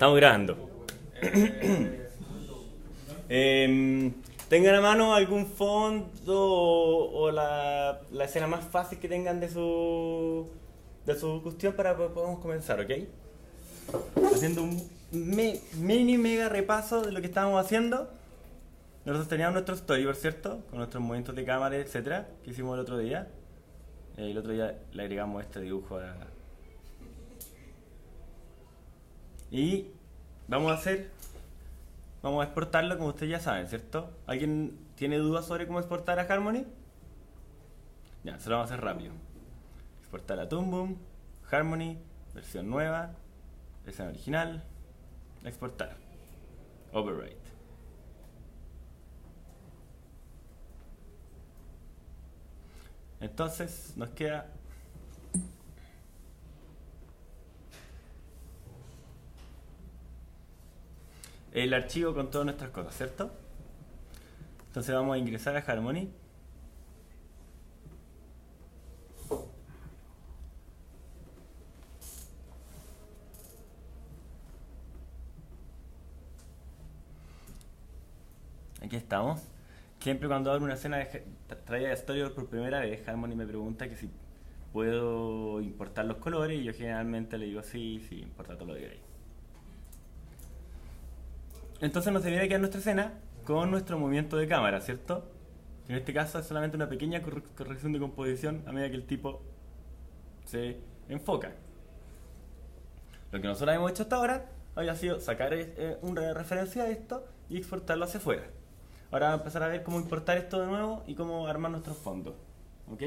Estamos grabando. ¿Tengan a mano algún fondo o la escena más fácil que tengan de su cuestión para que podamos comenzar, ¿ok? Haciendo un mini mega repaso de lo que estábamos haciendo. Nosotros teníamos nuestro storyboard, ¿cierto? Con nuestros movimientos de cámara, etcétera, que hicimos el otro día. El otro día le agregamos este dibujo y vamos a exportarlo como ustedes ya saben, ¿cierto? ¿Alguien tiene dudas sobre cómo exportar a Harmony? Ya, se lo vamos a hacer rápido. Exportar a Toon Boom, Harmony, versión nueva, versión original, exportar, overwrite. Entonces nos queda el archivo con todas nuestras cosas, ¿cierto? Entonces vamos a ingresar a Harmony. Aquí estamos. Siempre cuando abro una escena traía Storyboard por primera vez, Harmony me pregunta que si puedo importar los colores y yo generalmente le digo sí, importa todo lo que hay. Entonces nos debería quedar nuestra escena con nuestro movimiento de cámara, ¿cierto? En este caso es solamente una pequeña corrección de composición a medida que el tipo se enfoca. Lo que nosotros hemos hecho hasta ahora había sido sacar una referencia a esto y exportarlo hacia afuera. Ahora vamos a empezar a ver cómo importar esto de nuevo y cómo armar nuestros fondos. ¿Ok?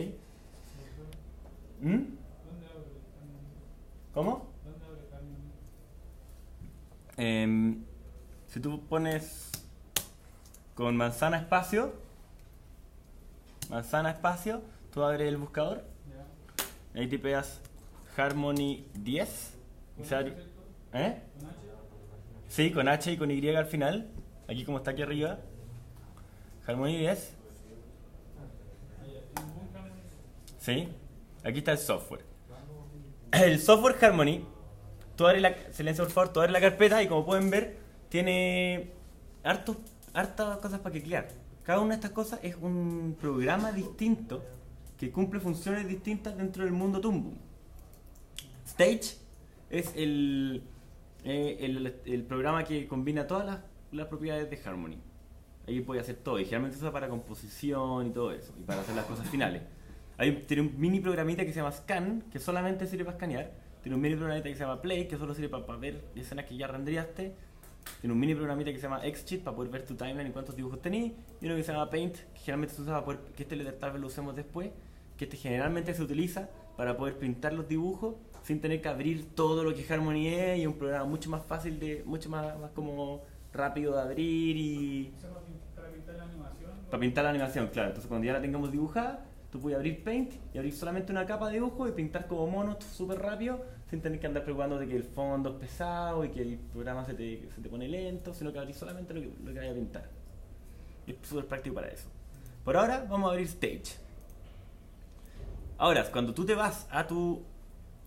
¿Cómo? Si tú pones con manzana espacio, tú abres el buscador, ahí tipeas Harmony 10. ¿Eh? Sí, con H y con Y al final, aquí como está aquí arriba. Harmony 10. Sí, aquí está el software. El software Harmony, silencio por favor, tú abres la carpeta y como pueden ver, tiene hartas cosas para clicar. Cada una de estas cosas es un programa distinto que cumple funciones distintas dentro del mundo Toon Boom. Stage es el programa que combina todas las propiedades de Harmony. Ahí puede hacer todo, y generalmente se usa para composición y todo eso, y para hacer las cosas finales. Tiene un mini programita que se llama Scan, que solamente sirve para escanear. Tiene un mini programita que se llama Play, que solo sirve para ver escenas que ya renderiaste. Tiene un mini programita que se llama Xcheat, para poder ver tu timeline y cuántos dibujos tenés. Y uno que se llama Paint, que generalmente se usa para poder, que tal vez lo usemos después, que generalmente se utiliza para poder pintar los dibujos sin tener que abrir todo lo que Harmony es, y es un programa mucho más fácil, mucho más como rápido de abrir y... Para pintar la animación. Para pintar la animación, claro. Entonces cuando ya la tengamos dibujada, tú puedes abrir Paint y abrir solamente una capa de dibujo y pintar como mono súper rápido, sin tener que andar preocupándote que el fondo es pesado y que el programa se te pone lento, sino que abrís solamente lo que vaya a pintar. Y es súper práctico para eso. Por ahora vamos a abrir Stage. Ahora, cuando tú te vas a tu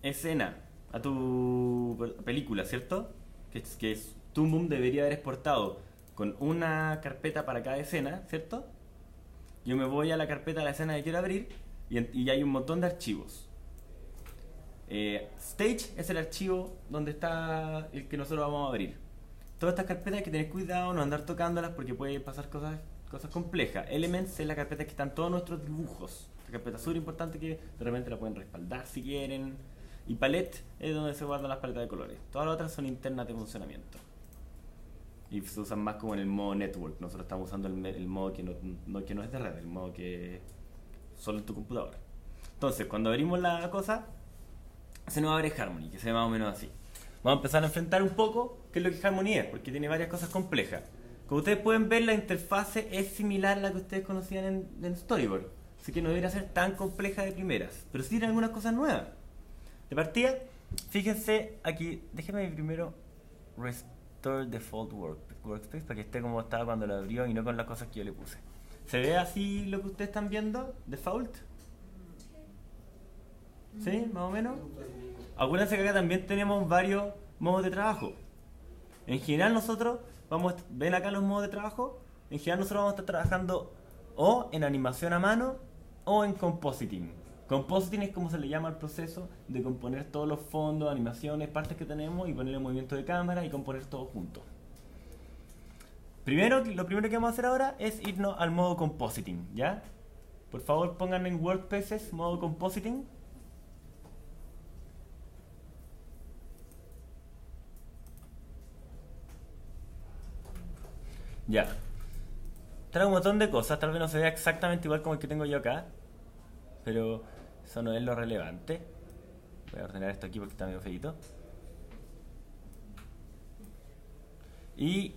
escena, a tu película, ¿cierto? Que es Toon Boom debería haber exportado con una carpeta para cada escena, ¿cierto? Yo me voy a la carpeta de la escena que quiero abrir y hay un montón de archivos. Stage es el archivo donde está el que nosotros vamos a abrir. Todas estas carpetas hay que tener cuidado, no andar tocándolas porque pueden pasar cosas complejas. Elements es la carpeta que están todos nuestros dibujos. Esta carpeta es súper importante que de repente la pueden respaldar si quieren. Y Palette es donde se guardan las paletas de colores. Todas las otras son internas de funcionamiento. Y se usan más como en el modo network. Nosotros estamos usando el modo que no es de red, el modo que solo en tu computadora. Entonces, cuando abrimos la cosa, se nos abre Harmony, que se ve más o menos así. Vamos a empezar a enfrentar un poco qué es lo que Harmony es, porque tiene varias cosas complejas. Como ustedes pueden ver, la interfase es similar a la que ustedes conocían en Storyboard. Así que no debería ser tan compleja de primeras. Pero sí tiene algunas cosas nuevas. De partida, fíjense aquí, déjenme primero Restore Default Workspace para que esté como estaba cuando lo abrió y no con las cosas que yo le puse. ¿Se ve así lo que ustedes están viendo? Default. ¿Sí? Más o menos. Acuérdense que acá también tenemos varios modos de trabajo. En general nosotros ven acá los modos de trabajo, en general nosotros vamos a estar trabajando o en animación a mano o en compositing. Compositing es como se le llama al proceso de componer todos los fondos, animaciones, partes que tenemos y ponerle movimiento de cámara y componer todo junto. Lo primero que vamos a hacer ahora es irnos al modo compositing, ¿ya? Por favor pongan en WordPaces modo compositing. Ya. Trae un montón de cosas, tal vez no se vea exactamente igual como el que tengo yo acá, pero eso no es lo relevante. Voy a ordenar esto aquí porque está medio feito. Y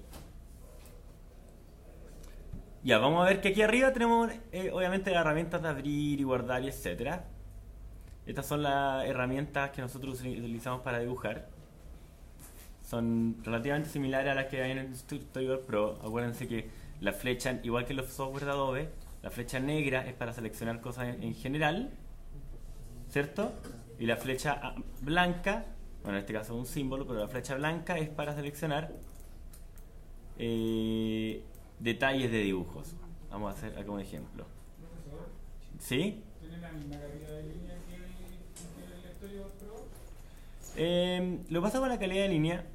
ya, vamos a ver que aquí arriba tenemos obviamente herramientas de abrir y guardar y etcétera. Estas son las herramientas que nosotros utilizamos para dibujar. Son relativamente similares a las que hay en el Storyboard Pro. Acuérdense que la flecha, igual que los software de Adobe, la flecha negra es para seleccionar cosas en general, ¿cierto? Y la flecha blanca, bueno, en este caso es un símbolo, pero la flecha blanca es para seleccionar detalles de dibujos. Vamos a hacer acá un ejemplo. ¿Sí? ¿Tiene la misma calidad de línea que el Storyboard Pro? Lo que pasa con la calidad de línea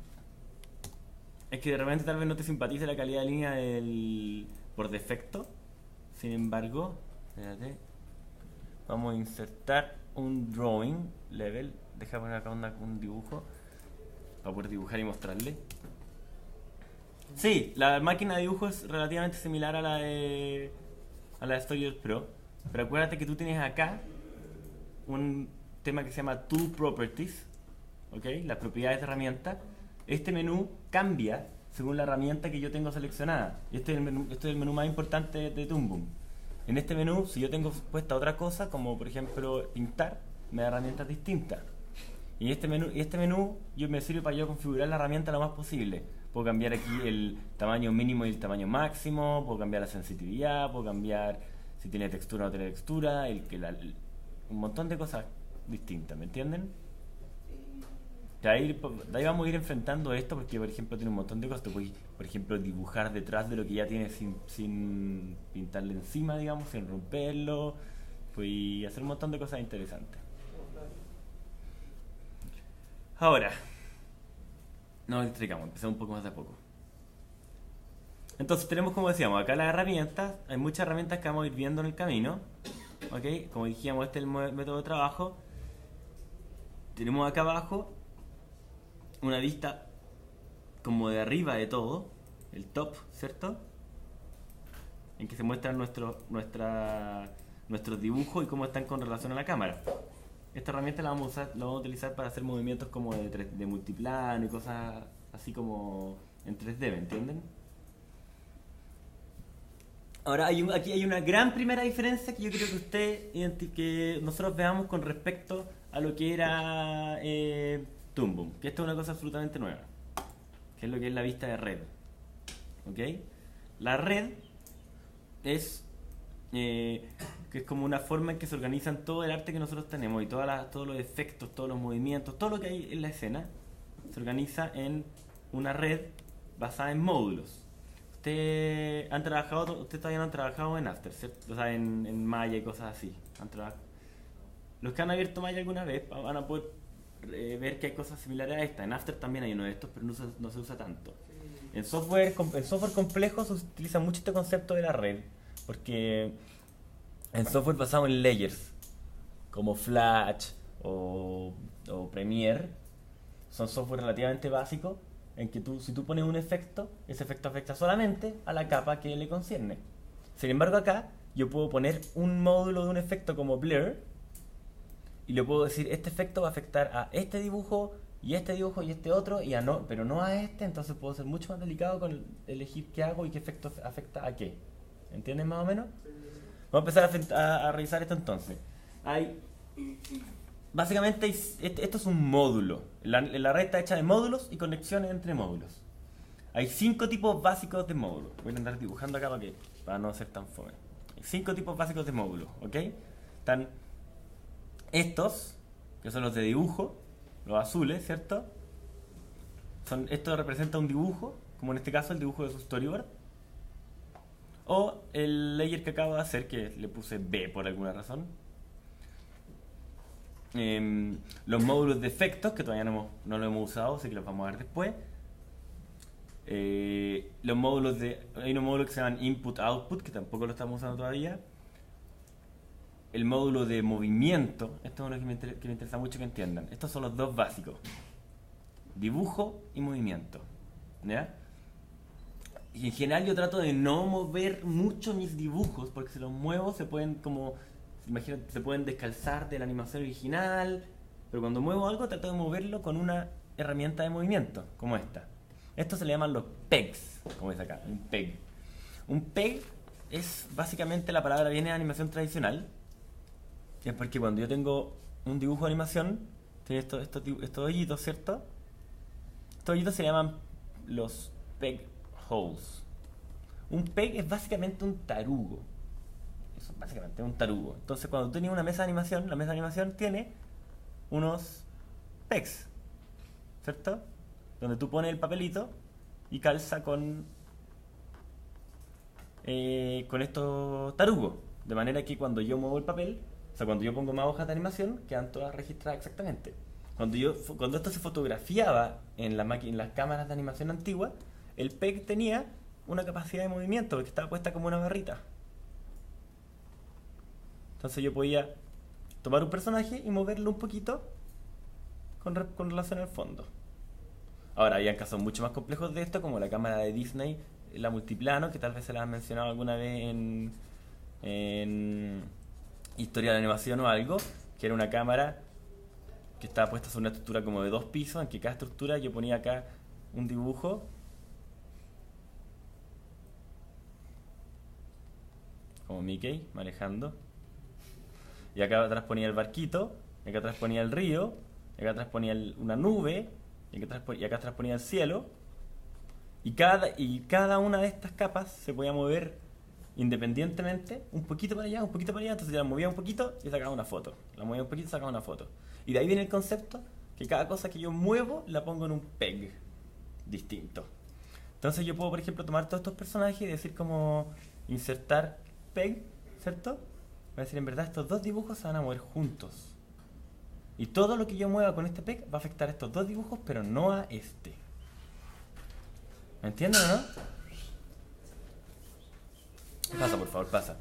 es que de repente tal vez no te simpatice la calidad de línea por defecto. Sin embargo, espérate, vamos a insertar un drawing level. Deja poner acá un dibujo para poder dibujar y mostrarle. Sí, la máquina de dibujo es relativamente similar a la de Storyboard Pro, pero acuérdate que tú tienes acá un tema que se llama Tool Properties, ¿ok? Las propiedades de herramienta. Este menú cambia según la herramienta que yo tengo seleccionada. Y este es el menú más importante de Toon Boom. En este menú, si yo tengo puesta otra cosa, como por ejemplo pintar, me da herramientas distintas. Y este menú me sirve para yo configurar la herramienta lo más posible. Puedo cambiar aquí el tamaño mínimo y el tamaño máximo, puedo cambiar la sensitividad, puedo cambiar si tiene textura o no tiene textura, un montón de cosas distintas, ¿me entienden? De ahí vamos a ir enfrentando esto porque, por ejemplo, tiene un montón de cosas. Tú puedes, por ejemplo, dibujar detrás de lo que ya tienes sin pintarle encima, digamos, sin romperlo. Puedes hacer un montón de cosas interesantes. Ahora, no nos distraigamos, empecemos un poco más de a poco. Entonces tenemos, como decíamos, acá las herramientas. Hay muchas herramientas que vamos a ir viendo en el camino, ¿ok? Como dijimos, este es el método de trabajo. Tenemos acá abajo una vista como de arriba de todo, el top, ¿cierto? En que se muestran nuestros dibujos y cómo están con relación a la cámara. Esta herramienta la vamos a utilizar para hacer movimientos como de multiplano y cosas así como en 3D, ¿me entienden? Ahora, aquí hay una gran primera diferencia que yo creo que nosotros veamos con respecto a lo que era Toon Boom, que esto es una cosa absolutamente nueva, que es lo que es la vista de red. ¿Ok? La red es que es como una forma en que se organizan todo el arte que nosotros tenemos y todos los efectos, todos los movimientos, todo lo que hay en la escena se organiza en una red basada en módulos. Ustedes todavía no han trabajado en After, ¿cierto? O sea, en Maya y cosas así. Los que han abierto Maya alguna vez van a poder ver que hay cosas similares a esta. En After también hay uno de estos, pero no se usa tanto. En software complejo se utiliza mucho este concepto de la red, porque en software basado en layers, como Flash o Premiere, son software relativamente básicos en que si tú pones un efecto, ese efecto afecta solamente a la capa que le concierne. Sin embargo, acá yo puedo poner un módulo de un efecto como Blur y le puedo decir, este efecto va a afectar a este dibujo y este otro, pero no a este. Entonces puedo ser mucho más delicado con elegir qué hago y qué efecto afecta a qué. ¿Entienden más o menos? Vamos a empezar a revisar esto entonces. Básicamente esto es un módulo. La red está hecha de módulos y conexiones entre módulos. Hay 5 tipos básicos de módulos. Voy a andar dibujando acá para no ser tan fome. Hay 5 tipos básicos de módulos, ¿ok? Están estos, que son los de dibujo, los azules, ¿cierto? Esto representa un dibujo, como en este caso el dibujo de su storyboard, o el layer que acabo de hacer, que le puse B por alguna razón. Los módulos de efectos, que todavía no lo hemos usado, así que los vamos a ver después. Los módulos hay unos módulos que se llaman input-output, que tampoco lo estamos usando todavía. El módulo de movimiento, esto es uno que me interesa mucho que entiendan. Estos son los dos básicos: dibujo y movimiento, ¿ya? Y en general yo trato de no mover mucho mis dibujos, porque si los muevo se pueden imagínate, se pueden descalzar de la animación original. Pero cuando muevo algo trato de moverlo con una herramienta de movimiento, como esta. Estos se le llaman los pegs, como es acá, un peg. Un peg es básicamente, la palabra viene de animación tradicional. Es porque cuando yo tengo un dibujo de animación, tiene estos hoyitos, ¿cierto? Estos hoyitos se llaman los peg holes. Un peg es básicamente un tarugo. Eso es básicamente un tarugo. Entonces cuando tú tienes una mesa de animación, la mesa de animación tiene unos pegs, ¿cierto? Donde tú pones el papelito y calza con estos tarugos. De manera que cuando yo muevo el papel, o sea, cuando yo pongo más hojas de animación, quedan todas registradas exactamente. Cuando esto se fotografiaba en las cámaras de animación antiguas, el PEG tenía una capacidad de movimiento, porque estaba puesta como una barrita. Entonces yo podía tomar un personaje y moverlo un poquito con relación al fondo. Ahora, habían casos mucho más complejos de esto, como la cámara de Disney, la multiplano, que tal vez se la han mencionado alguna vez en historia de animación o algo, que era una cámara que estaba puesta sobre una estructura como de 2 pisos, en que cada estructura yo ponía acá un dibujo como Mickey manejando, y acá atrás ponía el barquito, y acá atrás ponía el río, y acá atrás ponía una nube, y acá atrás ponía el cielo, y cada una de estas capas se podía mover independientemente, un poquito para allá, un poquito para allá. Entonces yo la movía un poquito y sacaba una foto, la movía un poquito y sacaba una foto, y de ahí viene el concepto que cada cosa que yo muevo la pongo en un peg distinto. Entonces yo puedo, por ejemplo, tomar todos estos personajes y decir como insertar peg, ¿cierto? Voy a decir, en verdad estos dos dibujos se van a mover juntos, y todo lo que yo mueva con este peg va a afectar a estos dos dibujos, pero no a este. ¿Me entienden o no? Pasa, por favor, pasa.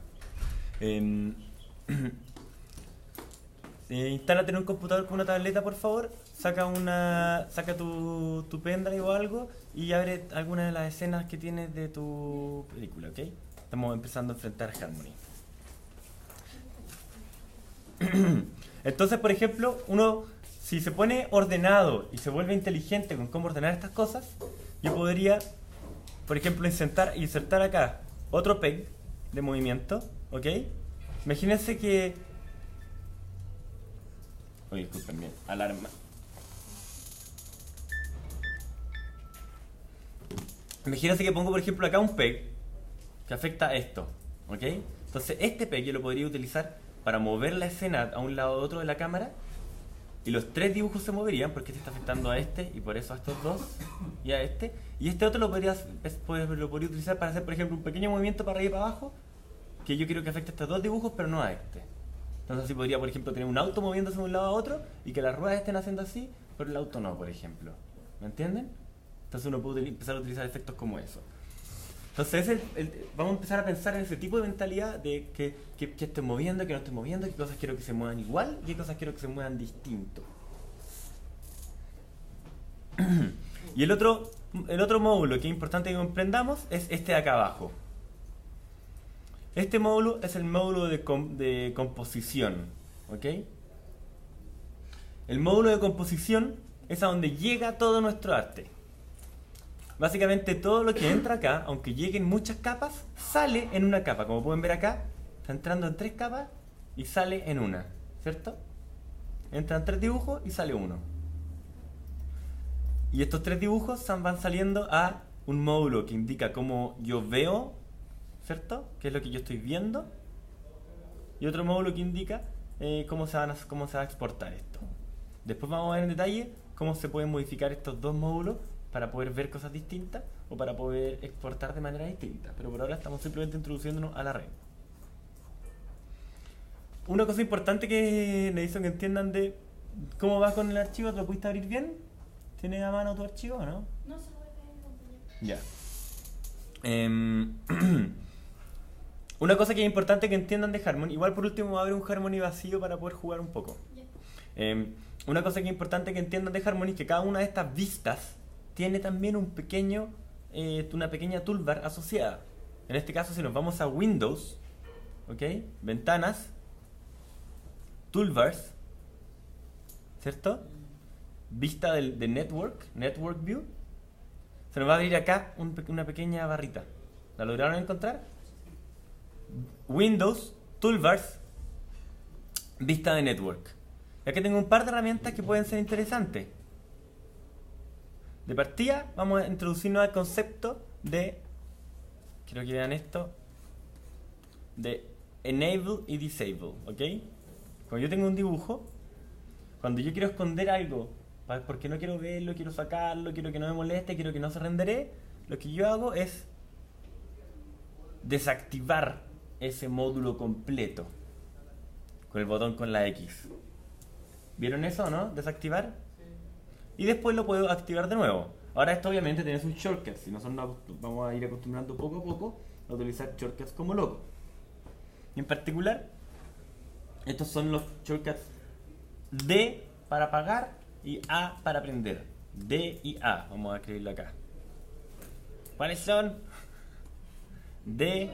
Instálate en un computador con una tableta, por favor. Saca tu pendrive o algo y abre alguna de las escenas que tienes de tu película, ¿ok? Estamos empezando a enfrentar Harmony. Entonces, por ejemplo, uno, si se pone ordenado y se vuelve inteligente con cómo ordenar estas cosas, yo podría, por ejemplo, insertar acá otro peg de movimiento, ¿ok? Imagínense que... Oye, disculpen, bien, alarma. Imagínense que pongo, por ejemplo, acá un peg que afecta a esto, ¿ok? Entonces este peg yo lo podría utilizar para mover la escena a un lado o otro de la cámara, y los 3 dibujos se moverían porque este está afectando a este y por eso a estos dos y a este, y este otro lo podría utilizar para hacer, por ejemplo, un pequeño movimiento para arriba y para abajo que yo quiero que afecte a estos 2 dibujos pero no a este. Entonces así podría, por ejemplo, tener un auto moviéndose de un lado a otro y que las ruedas estén haciendo así, pero el auto no, por ejemplo. ¿Me entienden? Entonces uno puede empezar a utilizar efectos como eso. Entonces vamos a empezar a pensar en ese tipo de mentalidad de que estoy moviendo, que no estoy moviendo, qué cosas quiero que se muevan igual y qué cosas quiero que se muevan distinto. Y el otro módulo que es importante que comprendamos es este de acá abajo. Este módulo es el módulo de composición, ¿ok? El módulo de composición es a donde llega todo nuestro arte. Básicamente todo lo que entra acá, aunque lleguen muchas capas, sale en una capa. Como pueden ver acá, está entrando en 3 capas y sale en una, ¿cierto? Entran 3 dibujos y sale uno. Y estos 3 dibujos van saliendo a un módulo que indica cómo yo veo, ¿cierto? ¿Qué es lo que yo estoy viendo? Y otro módulo que indica cómo se va a exportar esto. Después vamos a ver en detalle cómo se pueden modificar estos 2 módulos para poder ver cosas distintas o para poder exportar de manera distinta. Pero por ahora estamos simplemente introduciéndonos a la red. Una cosa importante que necesito que entiendan de cómo va con el archivo, ¿te lo pudiste abrir bien? ¿Tienes a mano tu archivo o no? No se puede ver, compañero. Ya. Una cosa que es importante que entiendan de Harmony, igual por último voy a abrir un Harmony vacío para poder jugar un poco. Ya. Una cosa que es importante que entiendan de Harmony es que cada una de estas vistas tiene también un pequeño, una pequeña toolbar asociada. En este caso, si nos vamos a Windows, ¿ok? Ventanas, toolbars, ¿cierto? Vista de Network View, se nos va a abrir acá una pequeña barrita. ¿La lograron encontrar? Windows, Toolbars, Vista de Network. Y aquí tengo un par de herramientas que pueden ser interesantes. De partida, vamos a introducirnos al concepto de, quiero que vean esto, de Enable y Disable, ¿ok? Cuando yo tengo un dibujo, cuando yo quiero esconder algo, porque no quiero verlo, quiero sacarlo, quiero que no me moleste, quiero que no se rendere, lo que yo hago es desactivar ese módulo completo con el botón con la X. ¿Vieron eso, no? Desactivar. Y después lo puedo activar de nuevo. Ahora esto obviamente tiene sus shortcuts. Si nosotros vamos a ir acostumbrando poco a poco a utilizar shortcuts como loco. Y en particular, estos son los shortcuts D para apagar y A para prender. D y A. Vamos a escribirlo acá. ¿Cuáles son? D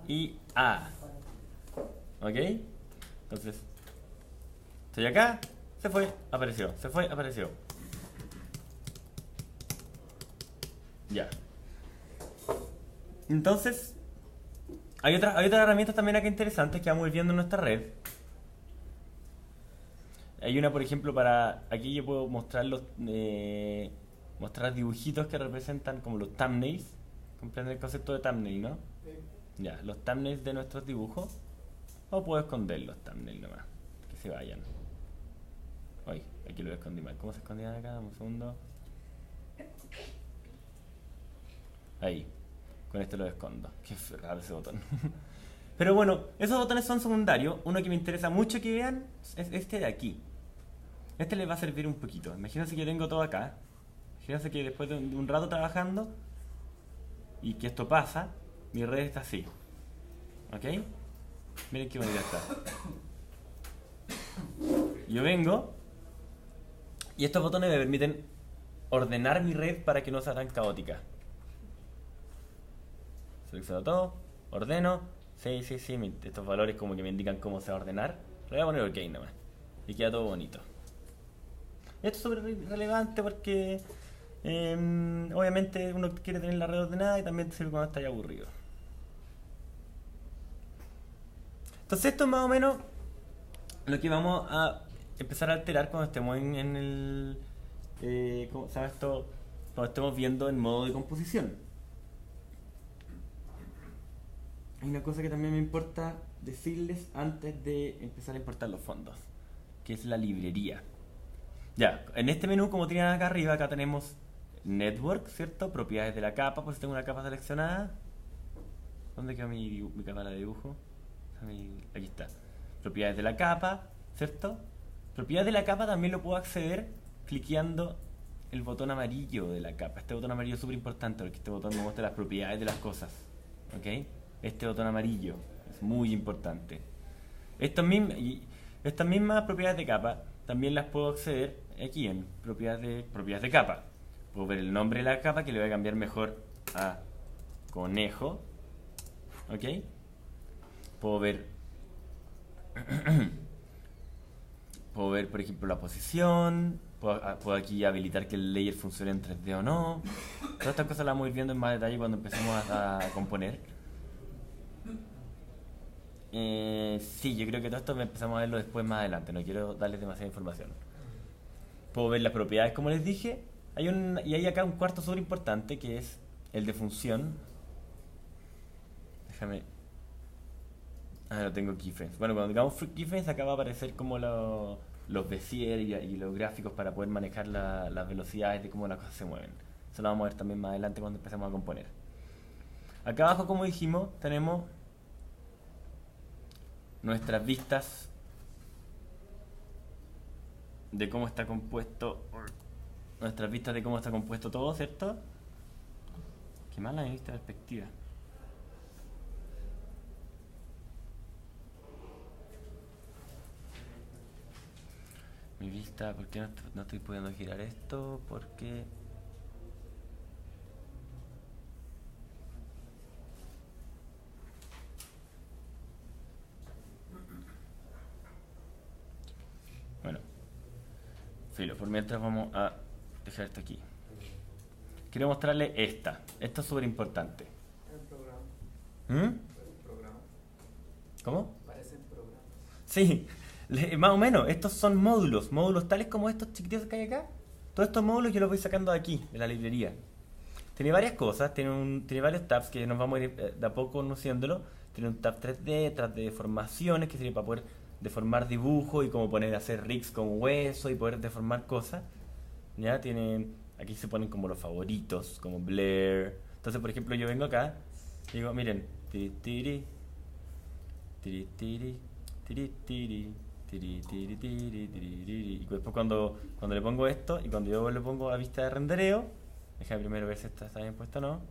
y A. ¿Ok? Entonces, estoy acá, se fue, apareció, se fue, apareció. Ya. Entonces, hay otras herramientas también acá interesantes que vamos a ir viendo en nuestra red. Hay una, por ejemplo, para... Aquí yo puedo mostrar mostrar dibujitos que representan como los thumbnails. ¿Comprenden el concepto de thumbnail, no? Sí. Ya, los thumbnails de nuestros dibujos. O puedo esconder los thumbnails nomás. Que se vayan. Uy, aquí lo escondí mal. ¿Cómo se escondían acá? Un segundo. Ahí. Con este lo escondo. Qué raro ese botón. Pero bueno, esos botones son secundarios. Uno que me interesa mucho que vean es este de aquí. Este les va a servir un poquito. Imagínense que yo tengo todo acá. Imagínense que después de un rato trabajando y que esto pasa, mi red está así. ¿Ok? Miren qué bonita está. Yo vengo y estos botones me permiten ordenar mi red para que no sea tan caótica. Selecciono todo, ordeno. Sí, estos valores como que me indican cómo se va a ordenar. Le voy a poner OK nomás. Y queda todo bonito. Esto es súper relevante porque obviamente uno quiere tener la red ordenada y también te sirve cuando está ya aburrido. Entonces esto es más o menos lo que vamos a empezar a alterar cuando estemos en el... ¿cómo se llama esto? Cuando estemos viendo en modo de composición. Hay una cosa que también me importa decirles antes de empezar a importar los fondos, que es la librería. Ya, en este menú, como tienen acá arriba, acá tenemos Network, ¿cierto? Propiedades de la capa, por si tengo una capa seleccionada. ¿Dónde quedó mi capa de dibujo? Aquí está. Propiedades de la capa, ¿cierto? Propiedades de la capa también lo puedo acceder cliqueando el botón amarillo de la capa. Este botón amarillo es súper importante porque este botón me muestra las propiedades de las cosas. ¿Ok? Este botón amarillo es muy importante. Estas mismas propiedades de capa también las puedo acceder aquí en propiedades de capa. Puedo ver el nombre de la capa, que le voy a cambiar mejor a conejo. ¿Ok? Puedo ver por ejemplo la posición. Puedo aquí habilitar que el layer funcione en 3D o no. Todas estas cosas las vamos a ir viendo en más detalle cuando empecemos a componer. Sí, yo creo que todo esto empezamos a verlo después más adelante. No quiero darles demasiada información. Puedo ver las propiedades, como les dije. Y hay acá un cuarto súper importante que es el de función. Déjame... lo tengo keyframes. Bueno, cuando digamos keyframes acá va a aparecer como los bezier y los gráficos para poder manejar las velocidades de cómo las cosas se mueven. Eso lo vamos a ver también más adelante cuando empecemos a componer. Acá abajo, como dijimos, tenemos nuestras vistas de cómo está compuesto. Nuestras vistas de cómo está compuesto todo, ¿cierto? Qué mala mi vista de perspectiva. Mi vista, ¿por qué no estoy pudiendo girar esto? Porque... Bueno, filo, por mientras vamos a dejar esto aquí. Quiero mostrarle esta. Esto es súper importante. El programa. ¿Mm? El programa. ¿Cómo? Parecen programas. Sí, más o menos. Estos son módulos. Módulos tales como estos chiquititos que hay acá. Todos estos módulos yo los voy sacando de aquí, de la librería. Tiene varias cosas. Tiene varios tabs que nos vamos a ir de a poco conociéndolo. Tiene un tab 3D, tab de deformaciones que sirve para poder deformar dibujos y como poner, hacer rigs con hueso y poder deformar cosas. Ya tienen, aquí se ponen como los favoritos, como Blair. Entonces, por ejemplo, yo vengo acá y digo, miren, tiri tiri, tiri tiri, tiri tiri, tiri tiri, tiri tiri. Y después cuando le pongo esto y cuando yo le pongo a vista de rendereo, déjame primero ver si esta está bien puesta o no.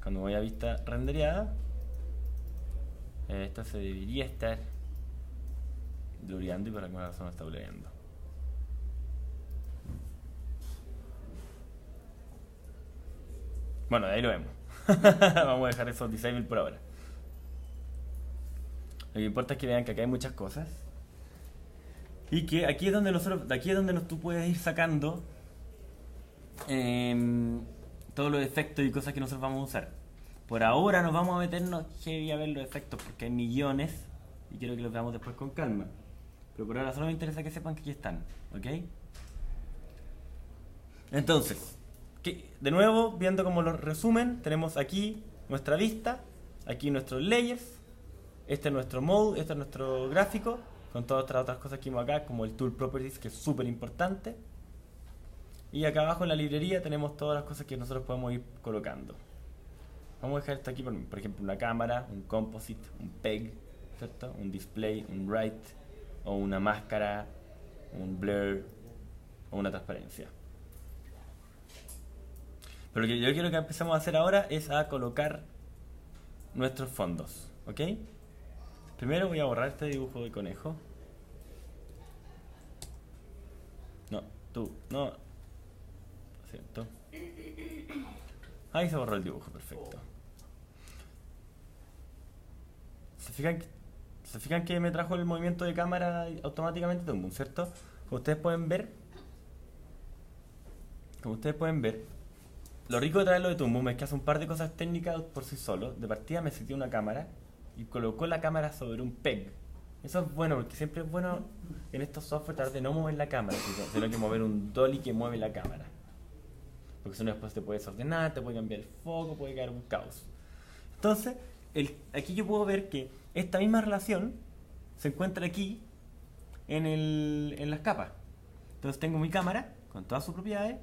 Cuando voy a vista rendereada, esto se debería estar blureando y por alguna razón no está blureando. Bueno, ahí lo vemos. Vamos a dejar eso disable por ahora. Lo que importa es que vean que acá hay muchas cosas. Y que aquí es donde tú puedes ir sacando todos los efectos y cosas que nosotros vamos a usar. Por ahora nos vamos a meternos heavy a ver los efectos porque hay millones y quiero que los veamos después con calma. Pero por ahora solo me interesa que sepan que aquí están, ¿ok? Entonces, de nuevo, viendo como lo resumen, tenemos aquí nuestra vista, aquí nuestros layers, este es nuestro mode, este es nuestro gráfico, con todas estas otras cosas que vimos acá, como el Tool Properties, que es súper importante. Y acá abajo en la librería tenemos todas las cosas que nosotros podemos ir colocando. Vamos a dejar esto aquí, por ejemplo, una cámara, un composite, un peg, ¿cierto? Un display, un write, o una máscara, un blur, o una transparencia. Pero lo que yo quiero que empecemos a hacer ahora es a colocar nuestros fondos, ¿ok? Primero voy a borrar este dibujo de conejo. No, tú, no. ¿Cierto? Ahí se borró el dibujo, perfecto. ¿Se fijan que me trajo el movimiento de cámara automáticamente Toon Boom, ¿cierto? Como ustedes pueden ver, lo rico de traerlo de Toon Boom es que hace un par de cosas técnicas por sí solo. De partida me sitió una cámara y colocó la cámara sobre un peg. Eso es bueno porque siempre es bueno en estos software tratar de no mover la cámara, sino que mover un dolly que mueve la cámara. Porque si no después te puedes ordenar, te puede cambiar el foco, puede caer un caos. Entonces, aquí yo puedo ver que esta misma relación se encuentra aquí en las capas. Entonces tengo mi cámara con todas sus propiedades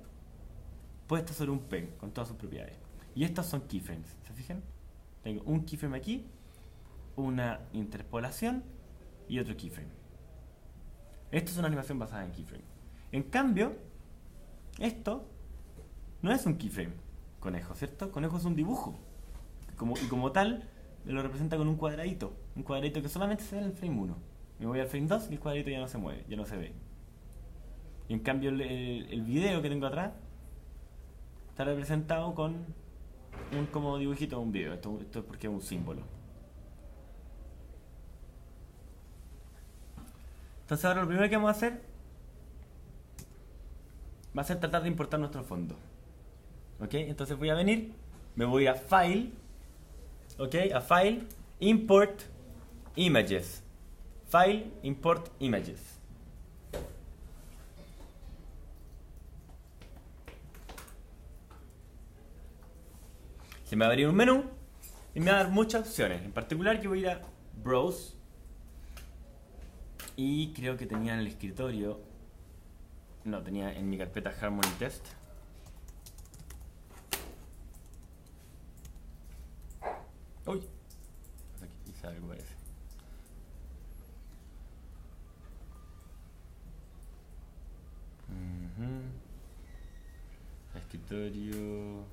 puesta sobre un peg con todas sus propiedades. Y estas son keyframes, ¿se fijan? Tengo un keyframe aquí, una interpolación y otro keyframe. Esto es una animación basada en keyframe. En cambio, esto no es un keyframe, conejo, ¿cierto? Conejo es un dibujo. Y como tal, me lo representa con un cuadradito. Un cuadradito que solamente se ve en el frame 1. Me voy al frame 2 y el cuadradito ya no se mueve, ya no se ve. Y en cambio el video que tengo atrás está representado con un como dibujito de un video. Esto es porque es un símbolo. Entonces ahora lo primero que vamos a hacer va a ser tratar de importar nuestro fondo. ¿Ok? Entonces voy a venir, me voy a File, ¿ok? A File, Import Images. File, Import Images. Se me va a abrir un menú y me va a dar muchas opciones. En particular yo voy a ir a Browse y creo que tenía en el escritorio No, tenía en mi carpeta Harmony Test. Uy. Aquí hice algo parece. Escritorio.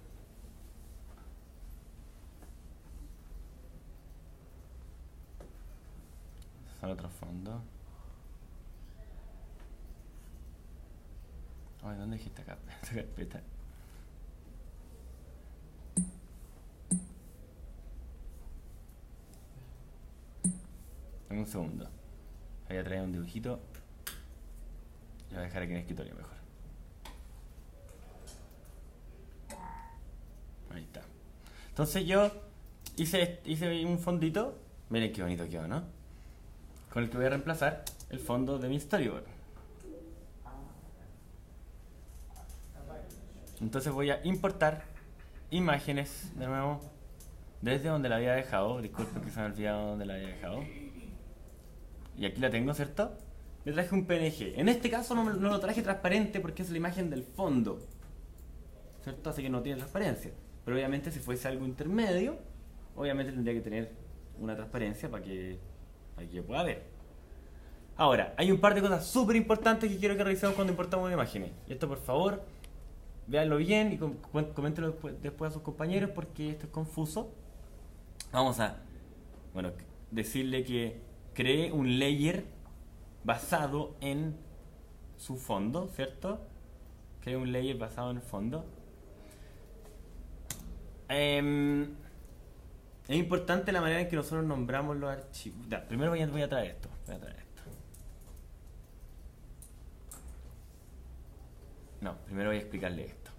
Sale otro fondo. Ay, ¿dónde dejé esta carpeta? Dame un segundo. Voy a traer un dibujito. Lo voy a dejar aquí en el escritorio mejor. Ahí está. Entonces yo hice un fondito. Miren qué bonito quedó, ¿no? Con el que voy a reemplazar el fondo de mi storyboard. Entonces voy a importar imágenes de nuevo desde donde la había dejado. Disculpen que se me ha olvidado donde la había dejado. Y aquí la tengo, ¿cierto? Le traje un PNG. En este caso no lo traje transparente porque es la imagen del fondo, ¿cierto? Así que no tiene transparencia. Pero obviamente si fuese algo intermedio, obviamente tendría que tener una transparencia para que pueda ver. Ahora, hay un par de cosas súper importantes que quiero que revisemos cuando importamos imágenes. Y esto, por favor, véanlo bien y coméntenlo después a sus compañeros porque esto es confuso. Vamos a, decirle que cree un layer basado en su fondo, ¿cierto? Cree un layer basado en el fondo. Es importante la manera en que nosotros nombramos los archivos. Ya, primero voy a traer esto. No, primero voy a explicarle esto.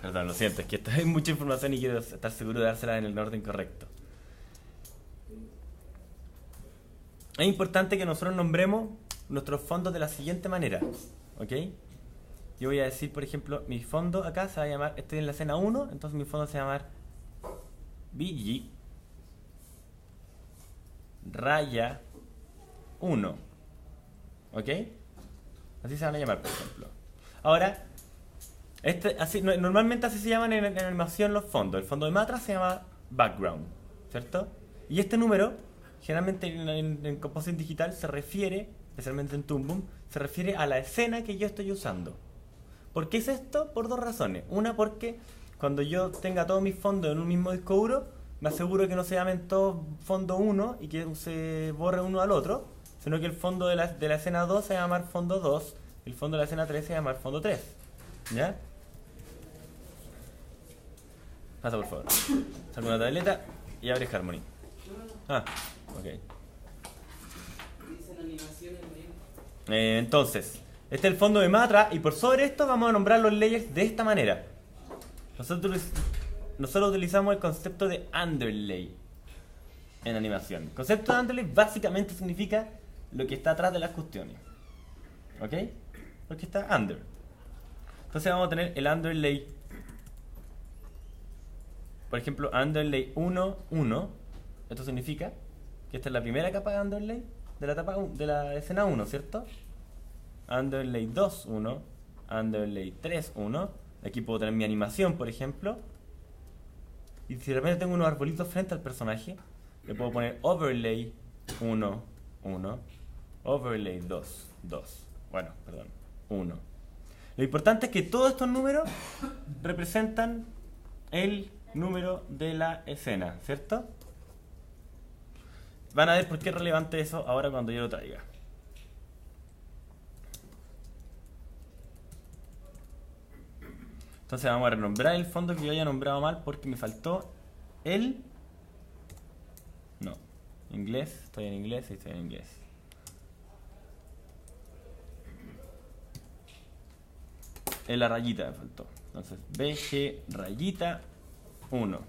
Perdón, lo siento, es que esta es mucha información y quiero estar seguro de dársela en el orden correcto. Es importante que nosotros nombremos nuestros fondos de la siguiente manera, ¿ok? Yo voy a decir, por ejemplo, mi fondo acá se va a llamar, estoy en la escena 1, entonces mi fondo se va a llamar BG raya 1, ¿ok? Así se van a llamar, por ejemplo. Ahora, normalmente así se llaman en animación los fondos. El fondo de Matra se llama background, ¿cierto? Y este número, generalmente en composición digital, se refiere, especialmente en Toon Boom, se refiere a la escena que yo estoy usando. ¿Por qué es esto? Por dos razones. Una, porque cuando yo tenga todos mis fondos en un mismo disco duro, me aseguro que no se llamen todos fondo 1 y que se borre uno al otro, sino que el fondo de la escena 2 se va a llamar fondo 2, el fondo de la escena 3 se va a llamar fondo 3. ¿Ya? Pasa, por favor. Saca una tableta y abre Harmony. Ah, ok. Entonces, este es el fondo de Matra y por sobre esto vamos a nombrar los layers de esta manera. Nosotros utilizamos el concepto de underlay en animación. El concepto de underlay básicamente significa lo que está atrás de las cuestiones. ¿Ok? Lo que está under. Entonces vamos a tener el underlay. Por ejemplo, underlay 1, 1. Esto significa que esta es la primera capa de underlay de la escena 1, ¿cierto? Underlay 2, 1. Underlay 3, 1. Aquí puedo tener mi animación, por ejemplo. Y si de repente tengo unos arbolitos frente al personaje, le puedo poner overlay 1, 1. Overlay 2, 2. Bueno, perdón, 1. Lo importante es que todos estos números representan el número de la escena, ¿cierto? Van a ver por qué es relevante eso ahora cuando yo lo traiga. Entonces vamos a renombrar el fondo que yo haya nombrado mal porque me faltó el... No, inglés, estoy en inglés, sí, estoy en inglés. En la rayita me faltó. Entonces, BG rayita 1.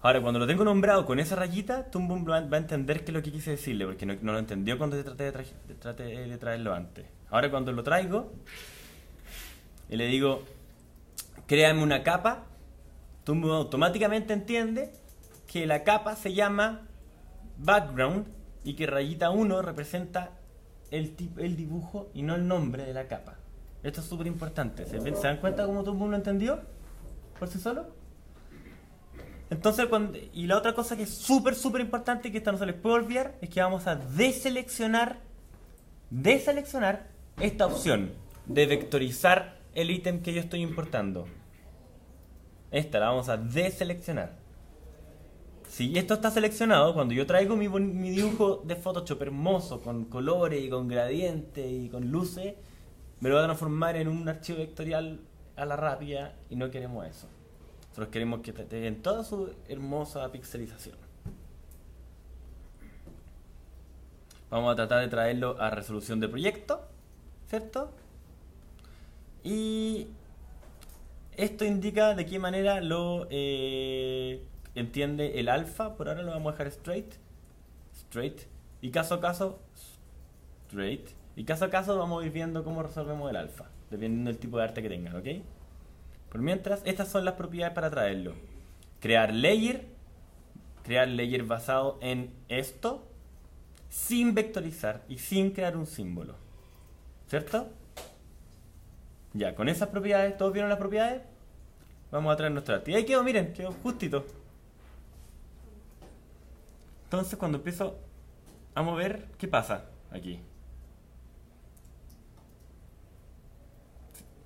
Ahora, cuando lo tengo nombrado con esa rayita, Toon Boom va a entender qué es lo que quise decirle, porque no lo entendió cuando traté de traerlo antes. Ahora, cuando lo traigo y le digo, créame una capa, Toon Boom automáticamente entiende que la capa se llama background y que rayita 1 representa el dibujo y no el nombre de la capa. Esto es súper importante. ¿Se dan cuenta cómo todo el mundo lo entendió? ¿Por sí solo? Entonces, y la otra cosa que es súper, súper importante, que esta no se les puede olvidar, es que vamos a deseleccionar esta opción de vectorizar el ítem que yo estoy importando. Esta la vamos a deseleccionar. Si esto está seleccionado, cuando yo traigo mi dibujo de Photoshop hermoso, con colores y con gradientes y con luces, me lo va a transformar en un archivo vectorial a la rápida y no queremos eso. Nosotros queremos que tengan toda su hermosa pixelización. Vamos a tratar de traerlo a resolución de proyecto, ¿cierto? Y esto indica de qué manera lo entiende el alfa. Por ahora lo vamos a dejar straight, y caso a caso straight, y caso a caso vamos a ir viendo cómo resolvemos el alfa, dependiendo del tipo de arte que tengan, ¿ok? Por mientras, estas son las propiedades para traerlo. Crear layer basado en esto, sin vectorizar y sin crear un símbolo, ¿cierto? Ya, con esas propiedades, ¿todos vieron las propiedades? Vamos a traer nuestra arte. Y ahí quedó, miren, quedó justito. Entonces, cuando empiezo a mover, ¿qué pasa aquí?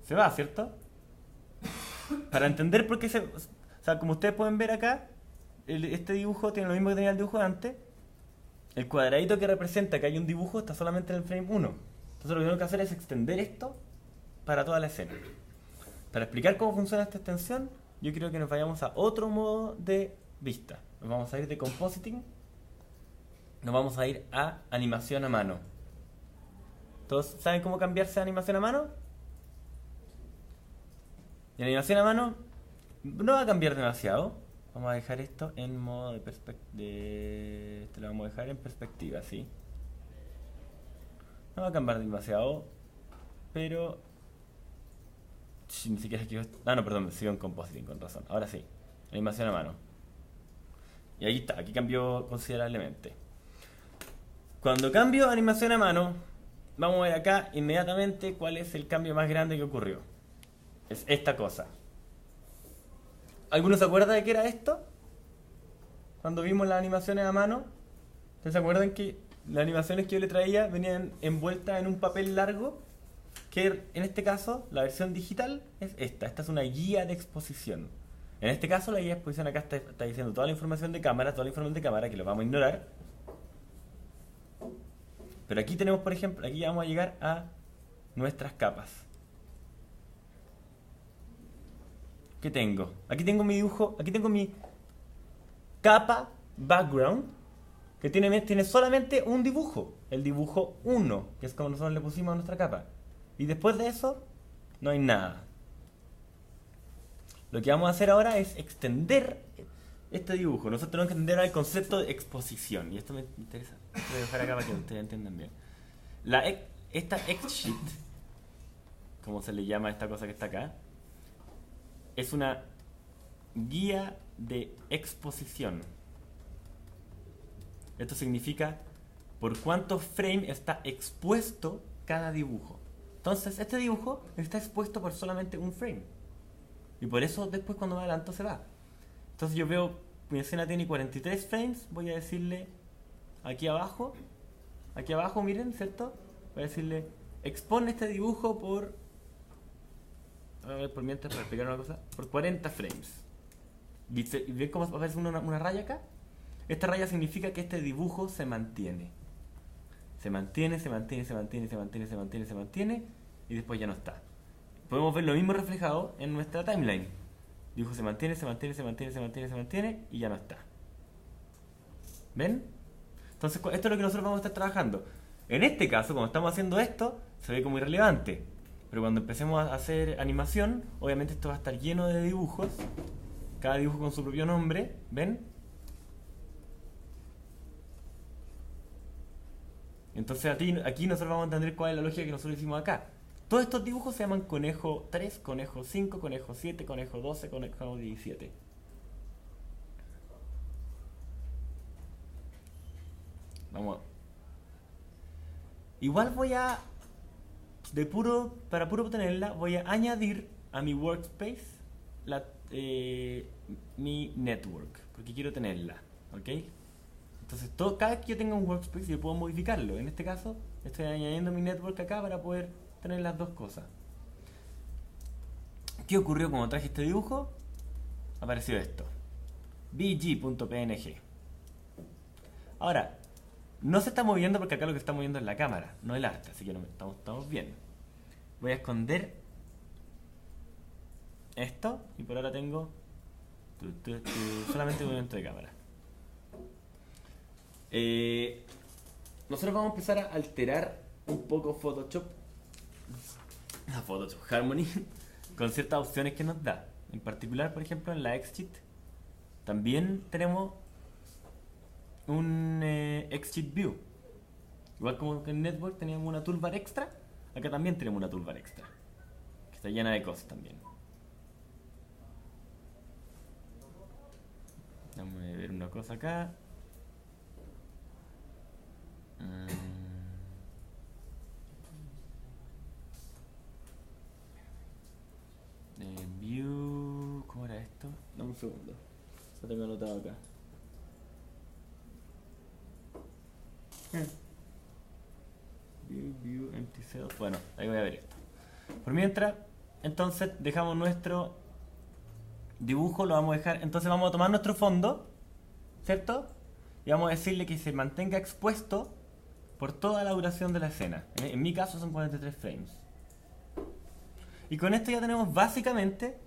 Se va, ¿cierto? Para entender por qué o sea, como ustedes pueden ver acá, este dibujo tiene lo mismo que tenía el dibujo de antes. El cuadradito que representa que hay un dibujo está solamente en el frame 1. Entonces lo que tengo que hacer es extender esto para toda la escena. Para explicar cómo funciona esta extensión, yo creo que nos vayamos a otro modo de vista. Nos vamos a ir de compositing, nos vamos a ir a animación a mano. ¿Todos saben cómo cambiarse a animación a mano? Y animación a mano no va a cambiar demasiado. Vamos a dejar esto en modo de perspectiva. Este lo vamos a dejar en perspectiva, ¿sí? No va a cambiar demasiado, pero ni siquiera es que no, perdón, sigo en compositing, con razón. Ahora sí, animación a mano. Y ahí está, aquí cambió considerablemente. Cuando cambio animación a mano, vamos a ver acá inmediatamente cuál es el cambio más grande que ocurrió. Es esta cosa. ¿Alguno se acuerda de qué era esto? Cuando vimos las animaciones a mano, ¿ustedes se acuerdan que las animaciones que yo le traía venían envueltas en un papel largo? Que en este caso, la versión digital es esta. Esta es una guía de exposición. En este caso, la guía de exposición acá está diciendo toda la información de cámara, que lo vamos a ignorar. Pero aquí tenemos, por ejemplo, aquí vamos a llegar a nuestras capas. ¿Qué tengo? Aquí tengo mi dibujo, aquí tengo mi capa background, que tiene solamente un dibujo, el dibujo 1, que es como nosotros le pusimos a nuestra capa. Y después de eso, no hay nada. Lo que vamos a hacer ahora es extender este dibujo. Nosotros tenemos que entender el concepto de exposición. Y esto me interesa. Voy a dejar acá para que ustedes entiendan bien. Esta X-Sheet, como se le llama a esta cosa que está acá, es una guía de exposición. Esto significa por cuántos frames está expuesto cada dibujo. Entonces, este dibujo está expuesto por solamente un frame. Y por eso después cuando me adelanto se va. Entonces yo veo, mi escena tiene 43 frames, voy a decirle aquí abajo, miren, ¿cierto? Voy a decirle, expone este dibujo por, a ver, por mientras, para explicar una cosa, por 40 frames. ¿Y ven cómo aparece una raya acá? Esta raya significa que este dibujo se mantiene. Se mantiene, y después ya no está. Podemos ver lo mismo reflejado en nuestra timeline. El dibujo se mantiene, y ya no está. ¿Ven? Entonces, esto es lo que nosotros vamos a estar trabajando. En este caso, cuando estamos haciendo esto, se ve como irrelevante. Pero cuando empecemos a hacer animación, obviamente esto va a estar lleno de dibujos. Cada dibujo con su propio nombre. ¿Ven? Entonces aquí nosotros vamos a entender cuál es la lógica que nosotros hicimos acá. Todos estos dibujos se llaman conejo 3, conejo 5, conejo 7, conejo 12, conejo 17. Vamos. igual voy a, para puro tenerla, voy a añadir a mi workspace mi network, porque quiero tenerla, ¿ok? Entonces, cada vez que yo tenga un workspace, yo puedo modificarlo. En este caso, estoy añadiendo mi network acá para poder tener las dos cosas. ¿Qué ocurrió cuando traje este dibujo? Apareció esto. bg.png. Ahora, no se está moviendo porque acá lo que está moviendo es la cámara, no el arte, así que estamos bien. Voy a esconder esto y por ahora tengo solamente movimiento de cámara. Nosotros vamos a empezar a alterar un poco Photoshop Harmony con ciertas opciones que nos da. En particular, por ejemplo, en la XSheet también tenemos un XSheet View. Igual como que en Network teníamos una toolbar extra, acá también tenemos una toolbar extra que está llena de cosas también. Vamos a ver una cosa acá. View. ¿Cómo era esto? Dame un segundo. Lo tengo anotado acá. View, empty cell. Bueno, ahí voy a ver esto. Por mientras, entonces dejamos nuestro dibujo, lo vamos a dejar. Entonces vamos a tomar nuestro fondo, ¿cierto? Y vamos a decirle que se mantenga expuesto por toda la duración de la escena. En mi caso son 43 frames. Y con esto ya tenemos básicamente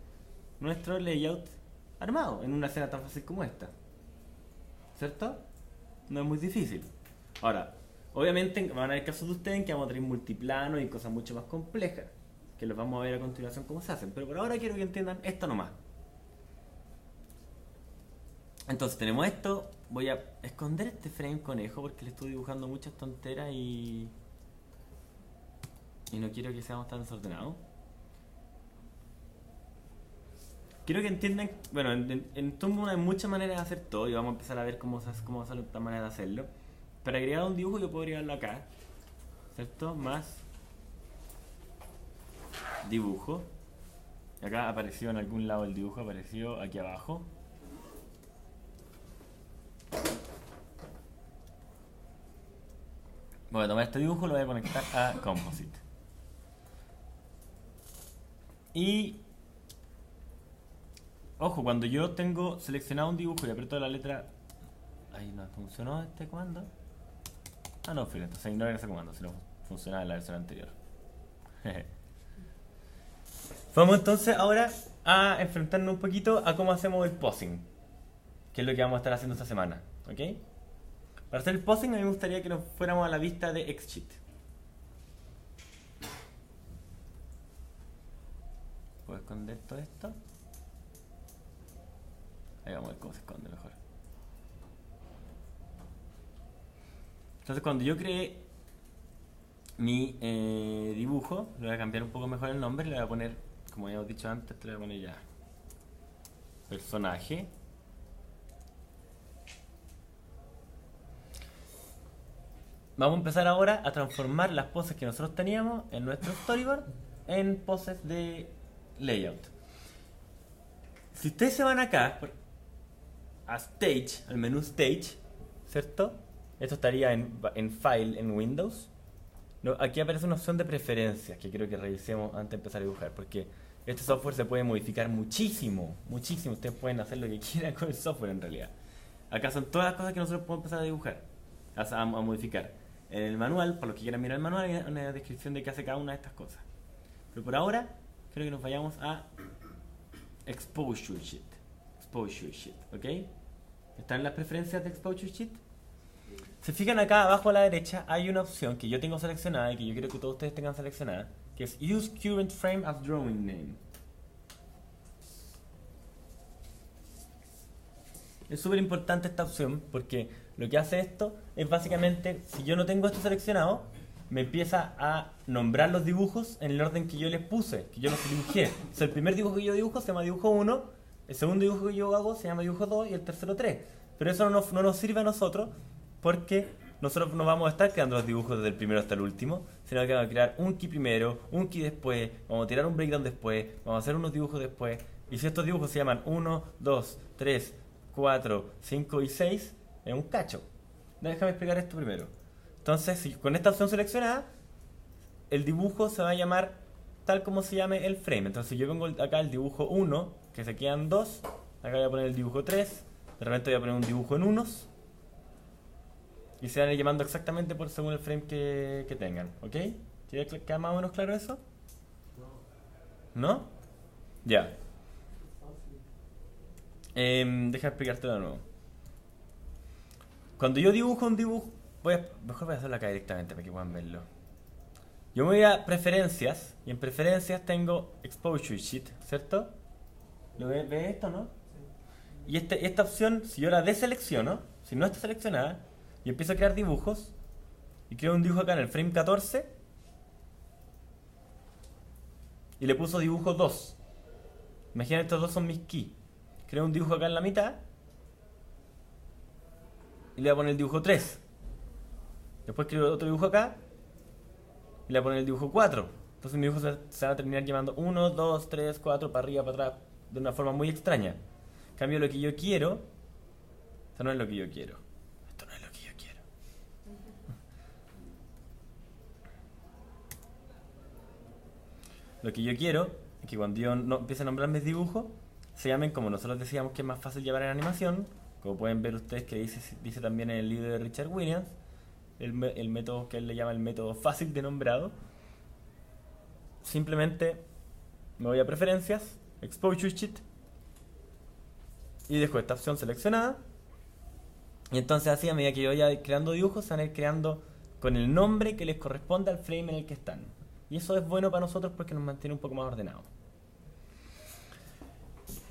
nuestro layout armado en una escena tan fácil como esta, ¿cierto? No es muy difícil. Ahora, obviamente van a haber casos de ustedes en que vamos a tener multiplano y cosas mucho más complejas, que los vamos a ver a continuación cómo se hacen. Pero por ahora quiero que entiendan esto nomás. Entonces tenemos esto. Voy a esconder este frame conejo porque le estoy dibujando muchas tonteras y no quiero que seamos tan desordenados. Quiero que entiendan, bueno, en Tumblr hay muchas maneras de hacer todo y vamos a empezar a ver cómo sale esta manera de hacerlo. Para agregar un dibujo yo puedo agregarlo acá, ¿cierto? Más dibujo. Acá apareció en algún lado el dibujo, apareció aquí abajo. Voy a tomar este dibujo y lo voy a conectar a Composite. Y ojo, cuando yo tengo seleccionado un dibujo y aprieto la letra... Ahí no funcionó este comando. Ah, no, fíjate, entonces ignoren ese comando, si no funcionaba en la versión anterior. Vamos entonces ahora a enfrentarnos un poquito a cómo hacemos el posing, que es lo que vamos a estar haciendo esta semana, ¿ok? Para hacer el posing a mí me gustaría que nos fuéramos a la vista de XSheet. ¿Puedo esconder todo esto? Ahí vamos a ver cómo se esconde mejor. Entonces cuando yo creé mi dibujo, le voy a cambiar un poco mejor el nombre, le voy a poner, como habíamos dicho antes, le voy a poner ya personaje. Vamos a empezar ahora a transformar las poses que nosotros teníamos en nuestro storyboard en poses de layout. Si ustedes se van acá a Stage, al menú Stage, ¿cierto? Esto estaría en File, en Windows. No, aquí aparece una opción de preferencias que quiero que revisemos antes de empezar a dibujar, porque este software se puede modificar muchísimo, muchísimo. Ustedes pueden hacer lo que quieran con el software en realidad. Acá son todas las cosas que nosotros podemos empezar a dibujar, a modificar. En el manual, para los que quieran mirar el manual, hay una descripción de qué hace cada una de estas cosas. Pero por ahora, creo que nos vayamos a Exposure Sheet. Exposure Sheet, ¿ok? ¿Están las preferencias de Exposure Sheet? Se fijan acá abajo a la derecha, hay una opción que yo tengo seleccionada y que yo quiero que todos ustedes tengan seleccionada, que es Use Current Frame as Drawing Name. Es súper importante esta opción porque lo que hace esto es básicamente, si yo no tengo esto seleccionado, me empieza a nombrar los dibujos en el orden que yo les puse, que yo los dibujé. O sea, el primer dibujo que yo dibujo se llama dibujo 1, el segundo dibujo que yo hago se llama dibujo 2 y el tercero 3. Pero eso no nos sirve a nosotros porque nosotros no vamos a estar creando los dibujos desde el primero hasta el último, sino que vamos a crear un key primero, un key después, vamos a tirar un breakdown después, vamos a hacer unos dibujos después. Y si estos dibujos se llaman 1, 2, 3, 4, 5 y 6, es un cacho. Déjame explicar esto primero. Entonces, si con esta opción seleccionada, el dibujo se va a llamar tal como se llame el frame. Entonces, si yo pongo acá el dibujo 1, que se quedan 2, acá voy a poner el dibujo 3, de repente voy a poner un dibujo en unos, y se van a ir llamando exactamente por según el frame que tengan, ¿ok? ¿Queda más o menos claro eso? ¿No? Ya. Deja explicártelo de nuevo. Cuando yo dibujo un dibujo, mejor voy a hacerlo acá directamente para que puedan verlo. Yo me voy a preferencias, y en preferencias tengo exposure sheet, ¿cierto? ¿Lo ves esto, no? Y esta opción, si yo la deselecciono, si no está seleccionada, y empiezo a crear dibujos, y creo un dibujo acá en el frame 14, y le puso dibujo 2. Imagina, estos dos son mis keys. Creo un dibujo acá en la mitad, y le voy a poner el dibujo 3. Después creo otro dibujo acá, y le voy a poner el dibujo 4. Entonces mis dibujos se van a terminar llamando 1, 2, 3, 4, para arriba, para atrás, de una forma muy extraña. En cambio, lo que yo quiero, esto no es lo que yo quiero. Esto no es lo que yo quiero. Lo que yo quiero es que cuando yo empiece a nombrar mis dibujos, se llamen como nosotros decíamos que es más fácil llevar en animación, como pueden ver ustedes que dice también en el libro de Richard Williams, el método que él le llama el método fácil de nombrado. Simplemente me voy a preferencias, exposure sheet, y dejo esta opción seleccionada, y entonces así a medida que yo vaya creando dibujos se van a ir creando con el nombre que les corresponde al frame en el que están, y eso es bueno para nosotros porque nos mantiene un poco más ordenados.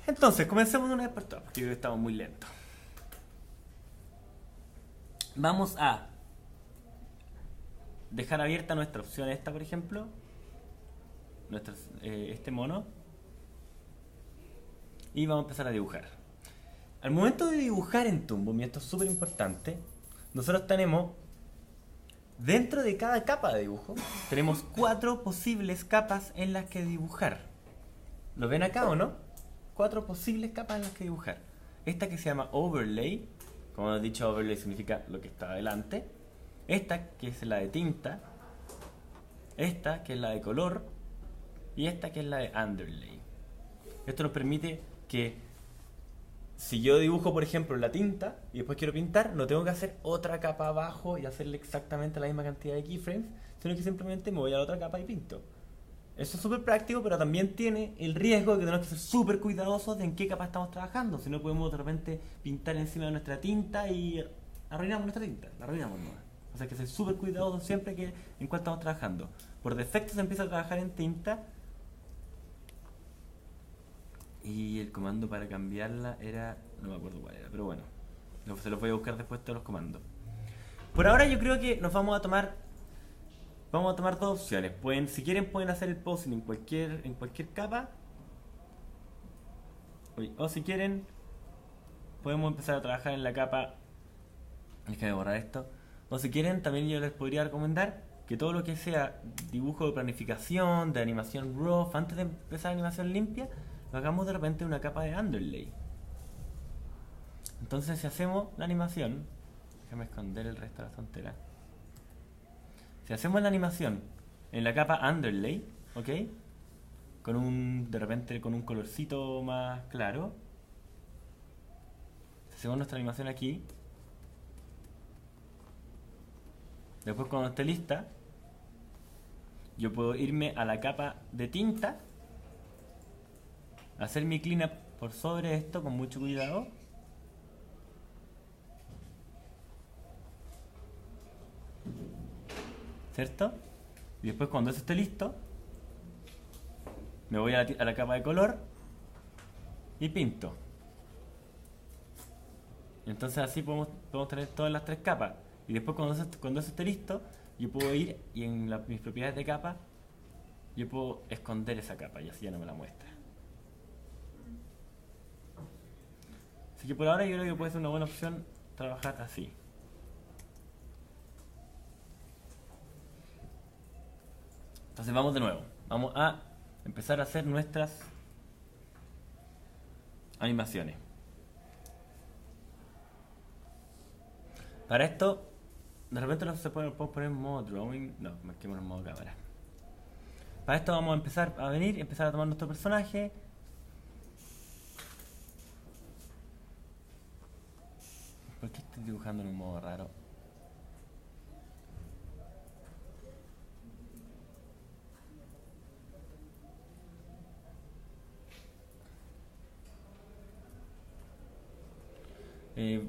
Entonces comencemos de una vez por todas porque creo que estamos muy lentos. Vamos a dejar abierta nuestra opción esta, por ejemplo, este mono, y vamos a empezar a dibujar. Al momento de dibujar en Toonboom, y esto es súper importante, nosotros tenemos, dentro de cada capa de dibujo, tenemos 4 posibles capas en las que dibujar. ¿Lo ven acá o no? 4 posibles capas en las que dibujar. Esta que se llama Overlay, como he dicho, Overlay significa lo que está adelante. Esta que es la de tinta. Esta que es la de color. Y esta que es la de Underlay. Esto nos permite que si yo dibujo, por ejemplo, la tinta y después quiero pintar, no tengo que hacer otra capa abajo y hacerle exactamente la misma cantidad de keyframes, sino que simplemente me voy a la otra capa y pinto. Eso es súper práctico, pero también tiene el riesgo de que tenemos que ser súper cuidadosos de en qué capa estamos trabajando. Si no, podemos de repente pintar encima de nuestra tinta y arruinamos nuestra tinta, la arruinamos, ¿no? O sea, hay que ser súper cuidadosos siempre que en cuál estamos trabajando. Por defecto se empieza a trabajar en tinta. Y el comando para cambiarla era... no me acuerdo cuál era, pero bueno. Se los voy a buscar después todos los comandos. Por ahora yo creo que nos vamos a tomar... vamos a tomar dos opciones. Si quieren pueden hacer el posing en cualquier capa. O si quieren, podemos empezar a trabajar en la capa... déjame borrar esto. O si quieren, también yo les podría recomendar que todo lo que sea dibujo de planificación, de animación rough, antes de empezar animación limpia, lo hagamos de repente en una capa de underlay. Entonces si hacemos la animación, déjame esconder el resto de la tontera. Si hacemos la animación en la capa underlay, ¿ok? De repente con un colorcito más claro. Si hacemos nuestra animación aquí, después cuando esté lista, yo puedo irme a la capa de tinta, hacer mi cleanup por sobre esto con mucho cuidado. ¿Cierto? Y después cuando eso esté listo, me voy a la capa de color y pinto. Entonces así podemos tener todas las 3 capas. Y después cuando eso esté listo, yo puedo ir y en mis propiedades de capa, yo puedo esconder esa capa y así ya no me la muestra. Así que por ahora yo creo que puede ser una buena opción trabajar así. Entonces vamos de nuevo. Vamos a empezar a hacer nuestras animaciones. Para esto, de repente no se puede poner en modo drawing. No, marquemos en modo cámara. Para esto vamos a empezar a venir y empezar a tomar nuestro personaje. ¿Por qué estoy dibujando en un modo raro?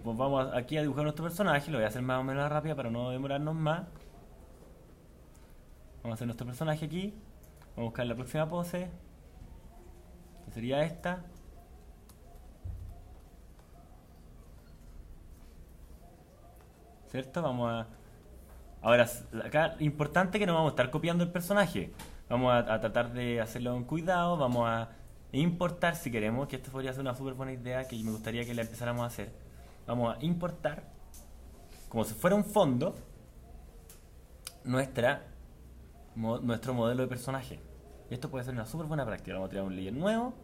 Pues vamos aquí a dibujar nuestro personaje. Lo voy a hacer más o menos rápido para no demorarnos más. Vamos a hacer nuestro personaje aquí. Vamos a buscar la próxima pose, que sería esta. ¿Cierto? Vamos a... Ahora, acá importante que no vamos a estar copiando el personaje. Vamos a tratar de hacerlo con cuidado. Vamos a importar, si queremos, que esto podría ser una súper buena idea que me gustaría que la empezáramos a hacer. Vamos a importar, como si fuera un fondo, nuestro modelo de personaje. Y esto puede ser una súper buena práctica. Vamos a tirar un layer nuevo.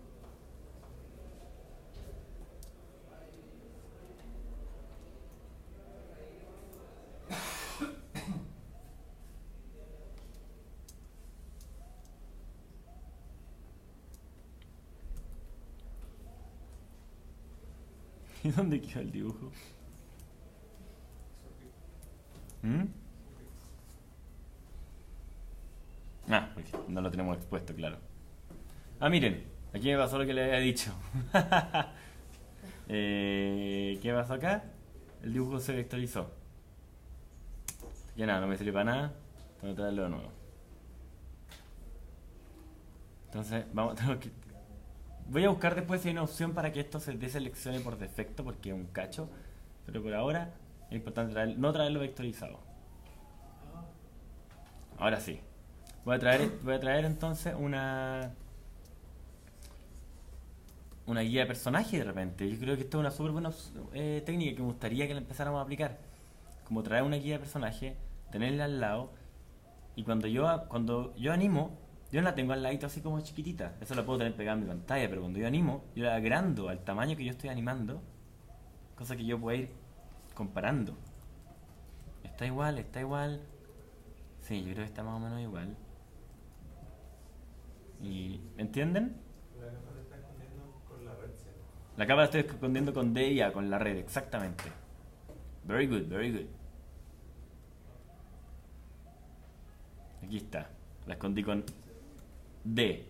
¿Y dónde quedó el dibujo? Ah, porque no lo tenemos expuesto, claro. Ah, miren, aquí me pasó lo que le había dicho. ¿Qué pasó acá? El dibujo se vectorizó. Ya nada, no me sirve para nada. Tengo que traerlo de nuevo. Entonces, voy a buscar después si hay una opción para que esto se deseleccione por defecto, porque es un cacho. Pero por ahora es importante no traerlo vectorizado. Ahora sí. Voy a traer entonces una guía de personaje de repente. Yo creo que esto es una súper buena técnica que me gustaría que la empezáramos a aplicar. Como traer una guía de personaje, tenerla al lado, y cuando yo animo, yo no la tengo al ladito así como chiquitita. Eso la puedo tener pegada en mi pantalla, pero cuando yo animo, yo la agrando al tamaño que yo estoy animando, cosa que yo pueda ir comparando. Está igual, está igual. Sí, yo creo que está más o menos igual. ¿Y entienden? La capa te está escondiendo con la red, ¿sí? La capa la estoy escondiendo con D y A, con la red, exactamente. Very good, very good. Aquí está. La escondí con D.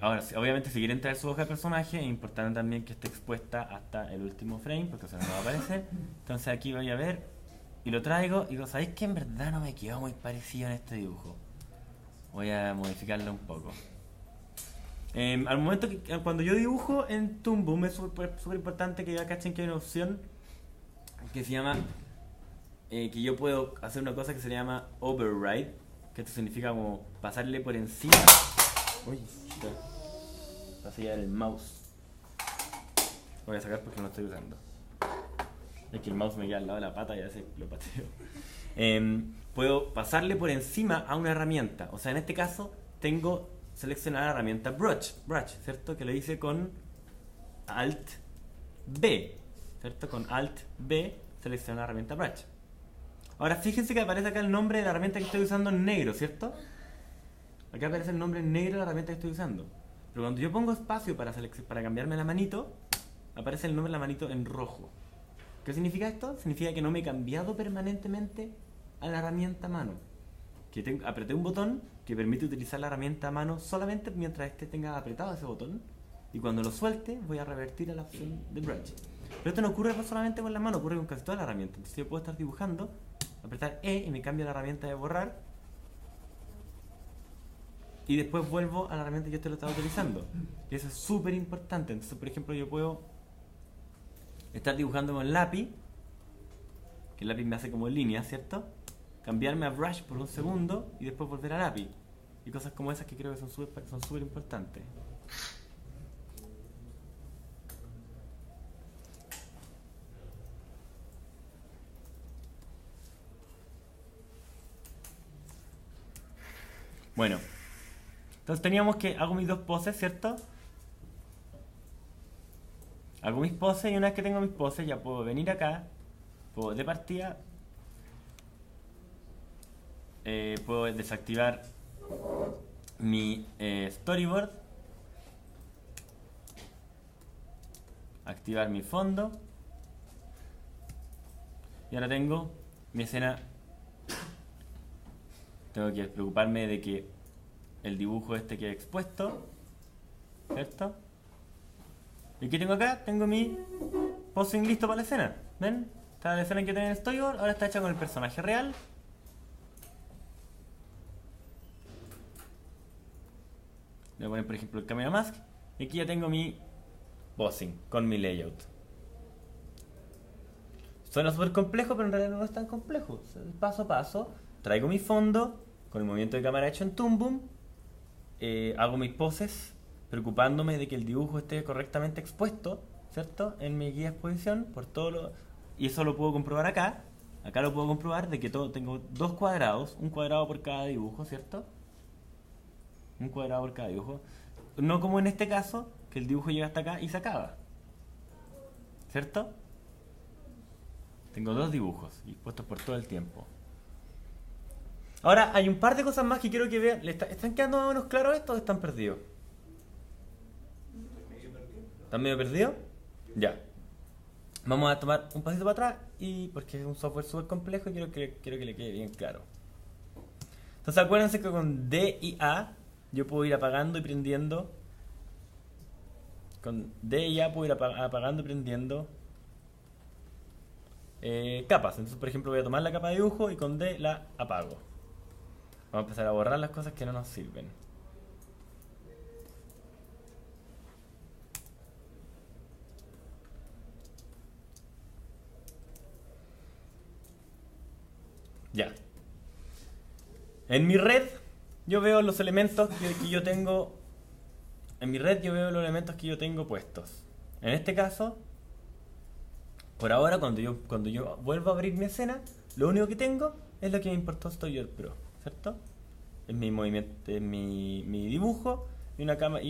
Ahora, obviamente, si quieren traer su hoja de personaje, es importante también que esté expuesta hasta el último frame, porque eso no va a aparecer. Entonces aquí voy a ver y lo traigo. Y ¿sabéis que en verdad no me quedó muy parecido en este dibujo? Voy a modificarlo un poco. Al momento cuando yo dibujo en Toon Boom es súper importante que ya cachen que hay una opción que se llama que yo puedo hacer una cosa que se llama override, que esto significa como pasarle por encima. Uy, pasé ya el mouse. Lo voy a sacar porque no lo estoy usando. Es que el mouse me queda al lado de la pata y a veces lo pateo. Puedo pasarle por encima a una herramienta. O sea, en este caso tengo seleccionada la herramienta Brush, ¿cierto? Que lo hice con Alt B, ¿cierto? Con Alt B selecciono la herramienta Brush. Ahora fíjense que aparece acá el nombre de la herramienta que estoy usando en negro, ¿cierto? Acá aparece el nombre en negro de la herramienta que estoy usando. Pero cuando yo pongo espacio para cambiarme la manito, aparece el nombre de la manito en rojo. ¿Qué significa esto? Significa que no me he cambiado permanentemente a la herramienta mano. Que apreté un botón que permite utilizar la herramienta mano solamente mientras tenga apretado ese botón. Y cuando lo suelte, voy a revertir a la opción de Brush. Pero esto no ocurre solamente con la mano, ocurre con casi toda la herramienta. Entonces yo puedo estar dibujando, apretar E y me cambia la herramienta de borrar. Y después vuelvo a la herramienta que yo lo estaba utilizando. Y eso es súper importante. Entonces, por ejemplo, yo puedo estar dibujando con lápiz, que el lápiz me hace como línea, ¿cierto? Cambiarme a brush por un segundo y después volver a lápiz. Y cosas como esas que creo que son súper importantes. Bueno, entonces teníamos que hago mis dos poses, ¿cierto? Hago mis poses y una vez que tengo mis poses ya puedo venir acá, puedo de partida, puedo desactivar mi storyboard, activar mi fondo y ahora tengo mi escena. Tengo que preocuparme de que el dibujo este quede expuesto, ¿cierto? ¿Y qué tengo acá? Tengo mi posing listo para la escena. ¿Ven? Está la escena que tenía en el storyboard, ahora está hecha con el personaje real. Le voy a poner por ejemplo el camera mask. Y aquí ya tengo mi posing con mi layout. Suena súper complejo, pero en realidad no es tan complejo. O sea, paso a paso, traigo mi fondo con el movimiento de cámara hecho en Toon Boom. Hago mis poses preocupándome de que el dibujo esté correctamente expuesto, ¿cierto? En mi guía de exposición, por todo lo... Y eso lo puedo comprobar acá. Acá lo puedo comprobar de que tengo dos cuadrados, un cuadrado por cada dibujo, ¿cierto? Un cuadrado por cada dibujo. No como en este caso, que el dibujo llega hasta acá y se acaba. ¿Cierto? Tengo dos dibujos dispuestos por todo el tiempo. Ahora, hay un par de cosas más que quiero que vean. ¿Están quedando más o menos claros esto o están perdidos? ¿Están medio perdidos? Ya. Vamos a tomar un pasito para atrás y porque es un software súper complejo y quiero que le quede bien claro. Entonces acuérdense que con D y A yo puedo ir apagando y prendiendo. Con D y A puedo ir apagando y prendiendo capas. Entonces por ejemplo voy a tomar la capa de dibujo y con D la apago. Vamos a empezar a borrar las cosas que no nos sirven. Ya. En mi red yo veo los elementos que yo tengo. En mi red yo veo los elementos que yo tengo puestos. En este caso, por ahora cuando yo vuelvo a abrir mi escena, lo único que tengo es lo que me importó StoryBoard Pro, ¿cierto? Es mi movimiento, es mi dibujo y una cámara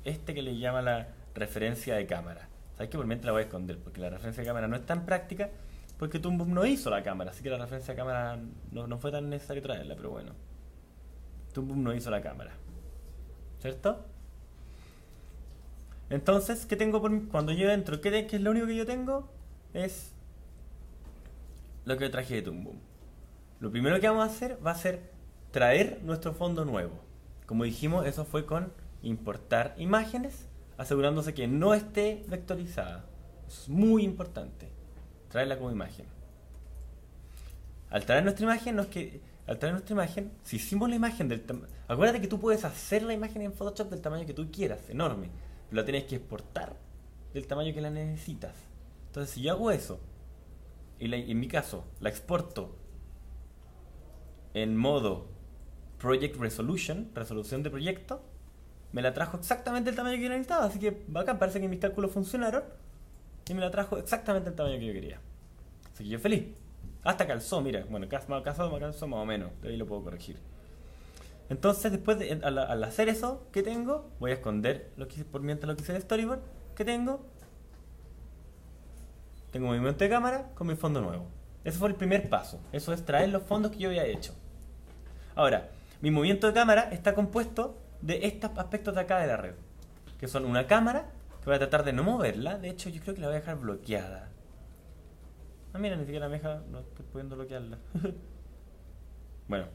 este que le llama la referencia de cámara. ¿Sabes qué? Por mientras la voy a esconder porque la referencia de cámara no es tan práctica. Porque Toon Boom no hizo la cámara, así que la referencia de cámara no fue tan necesario traerla, pero bueno. Toon Boom no hizo la cámara. ¿Cierto? Entonces, ¿qué tengo cuando yo entro? ¿Qué es lo único que yo tengo? Es lo que traje de Toon Boom. Lo primero que vamos a hacer va a ser traer nuestro fondo nuevo. Como dijimos, eso fue con importar imágenes, asegurándose que no esté vectorizada. Es muy importante. Traerla como imagen. Al traer nuestra imagen, si hicimos la imagen del tamaño. Acuérdate que tú puedes hacer la imagen en Photoshop del tamaño que tú quieras, enorme. Pero la tienes que exportar del tamaño que la necesitas. Entonces, si yo hago eso, y en mi caso, la exporto en modo Project Resolution, resolución de proyecto, me la trajo exactamente el tamaño que yo necesitaba. Así que bacán, parece que mis cálculos funcionaron. Y me la trajo exactamente el tamaño que yo quería. Así que yo feliz. Hasta calzó, mira. Bueno, calzó más o menos. De ahí lo puedo corregir. Entonces, después al hacer eso, ¿qué tengo? Voy a esconder por mientras lo que hice en Storyboard. ¿Qué tengo? Tengo movimiento de cámara con mi fondo nuevo. Ese fue el primer paso. Eso es traer los fondos que yo había hecho. Ahora, mi movimiento de cámara está compuesto de estos aspectos de acá de la red. Que son una cámara. Voy a tratar de no moverla. De hecho, yo creo que la voy a dejar bloqueada. Ah, mira, ni siquiera me deja. No estoy pudiendo bloquearla. Bueno.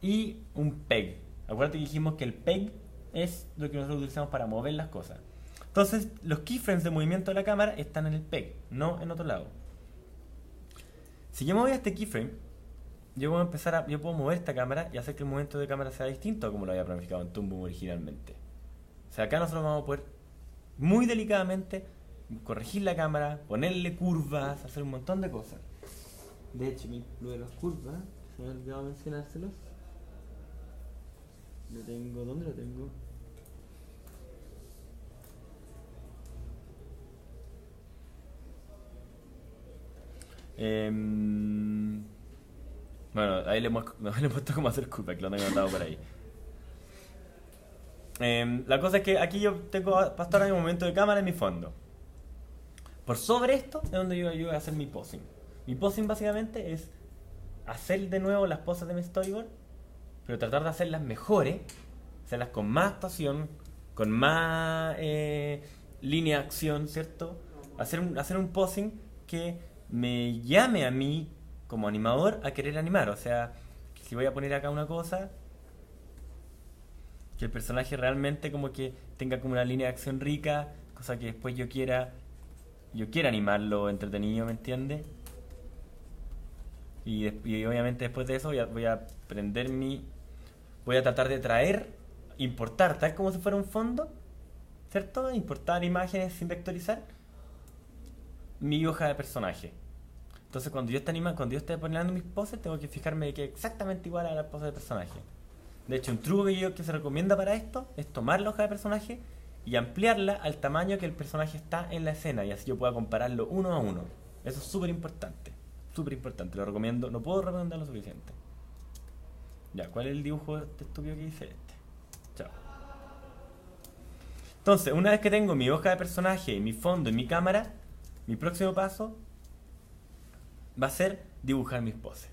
Y un peg. Acuérdate que dijimos que el peg es lo que nosotros utilizamos para mover las cosas. Entonces, los keyframes de movimiento de la cámara están en el peg, no en otro lado. Si yo me voy a este keyframe, yo puedo mover esta cámara y hacer que el movimiento de cámara sea distinto a como lo había planificado en Toon Boom originalmente. O sea, acá nosotros vamos a poder muy delicadamente corregir la cámara, ponerle curvas, hacer un montón de cosas. De hecho, lo de las curvas, se me ha olvidado mencionárselos. ¿Dónde lo tengo? Bueno, ahí le hemos, no, le he puesto como hacer curva, que lo tengo anotado por ahí. La cosa es que aquí yo tengo hasta ahora mi movimiento de cámara en mi fondo. Por sobre esto es donde yo voy a hacer mi posing. Mi posing básicamente es hacer de nuevo las poses de mi storyboard, pero tratar de hacerlas mejores, hacerlas con más actuación, con más línea de acción, ¿cierto? Hacer un posing que me llame a mí como animador a querer animar. O sea, que si voy a poner acá una cosa, que el personaje realmente como que tenga como una línea de acción rica, cosa que después yo quiera animarlo entretenido, ¿me entiendes? Y obviamente después de eso voy a prender voy a tratar de importar, tal como si fuera un fondo, ¿cierto? Importar imágenes sin vectorizar mi hoja de personaje. Entonces cuando yo esté poniendo mis poses, tengo que fijarme de que es exactamente igual a la pose de personaje. De hecho, un truco que se recomienda para esto es tomar la hoja de personaje y ampliarla al tamaño que el personaje está en la escena, y así yo pueda compararlo uno a uno. Eso es súper importante, lo recomiendo, no puedo recomendar lo suficiente. Ya, ¿cuál es el dibujo estúpido que hice? Chao. Entonces, una vez que tengo mi hoja de personaje, mi fondo y mi cámara, mi próximo paso va a ser dibujar mis poses.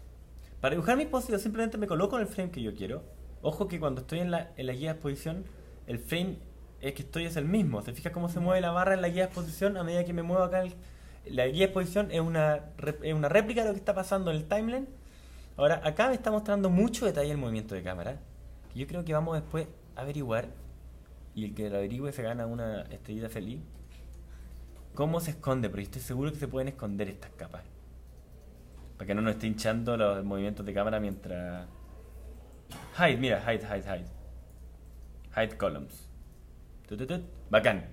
Para dibujar mis poses yo simplemente me coloco en el frame que yo quiero. Ojo que cuando estoy en la guía de exposición, el frame es el mismo. ¿Se fija cómo se mueve la barra en la guía de exposición a medida que me muevo acá? La guía de exposición es una réplica de lo que está pasando en el timeline. Ahora, acá me está mostrando mucho detalle el movimiento de cámara, que yo creo que vamos después a averiguar, y el que lo averigüe se gana una estrellita feliz, cómo se esconde, pero yo estoy seguro que se pueden esconder estas capas, para que no nos esté hinchando los movimientos de cámara mientras... Hide, mira, hide. Hide columns. Bacán.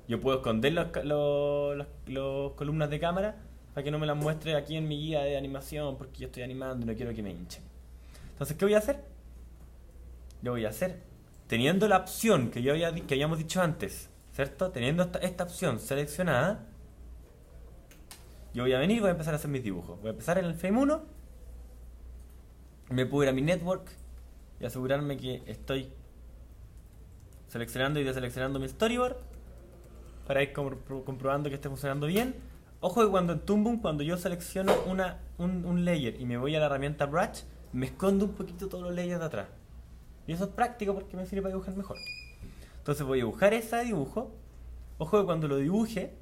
Yo puedo esconder los columnas de cámara para que no me las muestre aquí en mi guía de animación, porque yo estoy animando y no quiero que me hinchen. Entonces, ¿qué voy a hacer? Yo voy a hacer, teniendo la opción que habíamos dicho antes, ¿cierto? Teniendo esta opción seleccionada, yo voy a venir y voy a empezar a hacer mis dibujos. Voy a empezar en el frame 1, me puedo ir a mi network y asegurarme que estoy seleccionando y deseleccionando mi storyboard para ir comprobando que esté funcionando bien. Ojo que cuando en Toon Boom, cuando yo selecciono un layer y me voy a la herramienta Brush, me escondo un poquito todos los layers de atrás. Y eso es práctico porque me sirve para dibujar mejor. Entonces voy a dibujar ese dibujo. Ojo que cuando lo dibuje,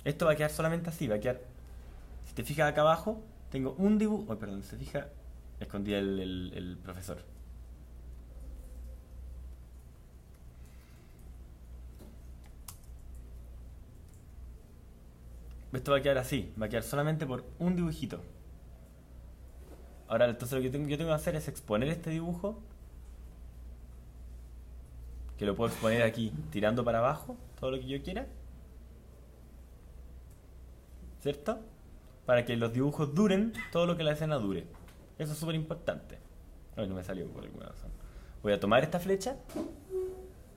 esto va a quedar solamente así, va a quedar... Si te fijas acá abajo, tengo un dibujo... Oh, perdón, se fija... Escondí el profesor. Esto va a quedar así, va a quedar solamente por un dibujito. Ahora, entonces lo que yo tengo que hacer es exponer este dibujo, que lo puedo exponer aquí, tirando para abajo, todo lo que yo quiera, ¿cierto? Para que los dibujos duren todo lo que la escena dure. Eso es súper importante. Ay, no me salió por alguna razón. Voy a tomar esta flecha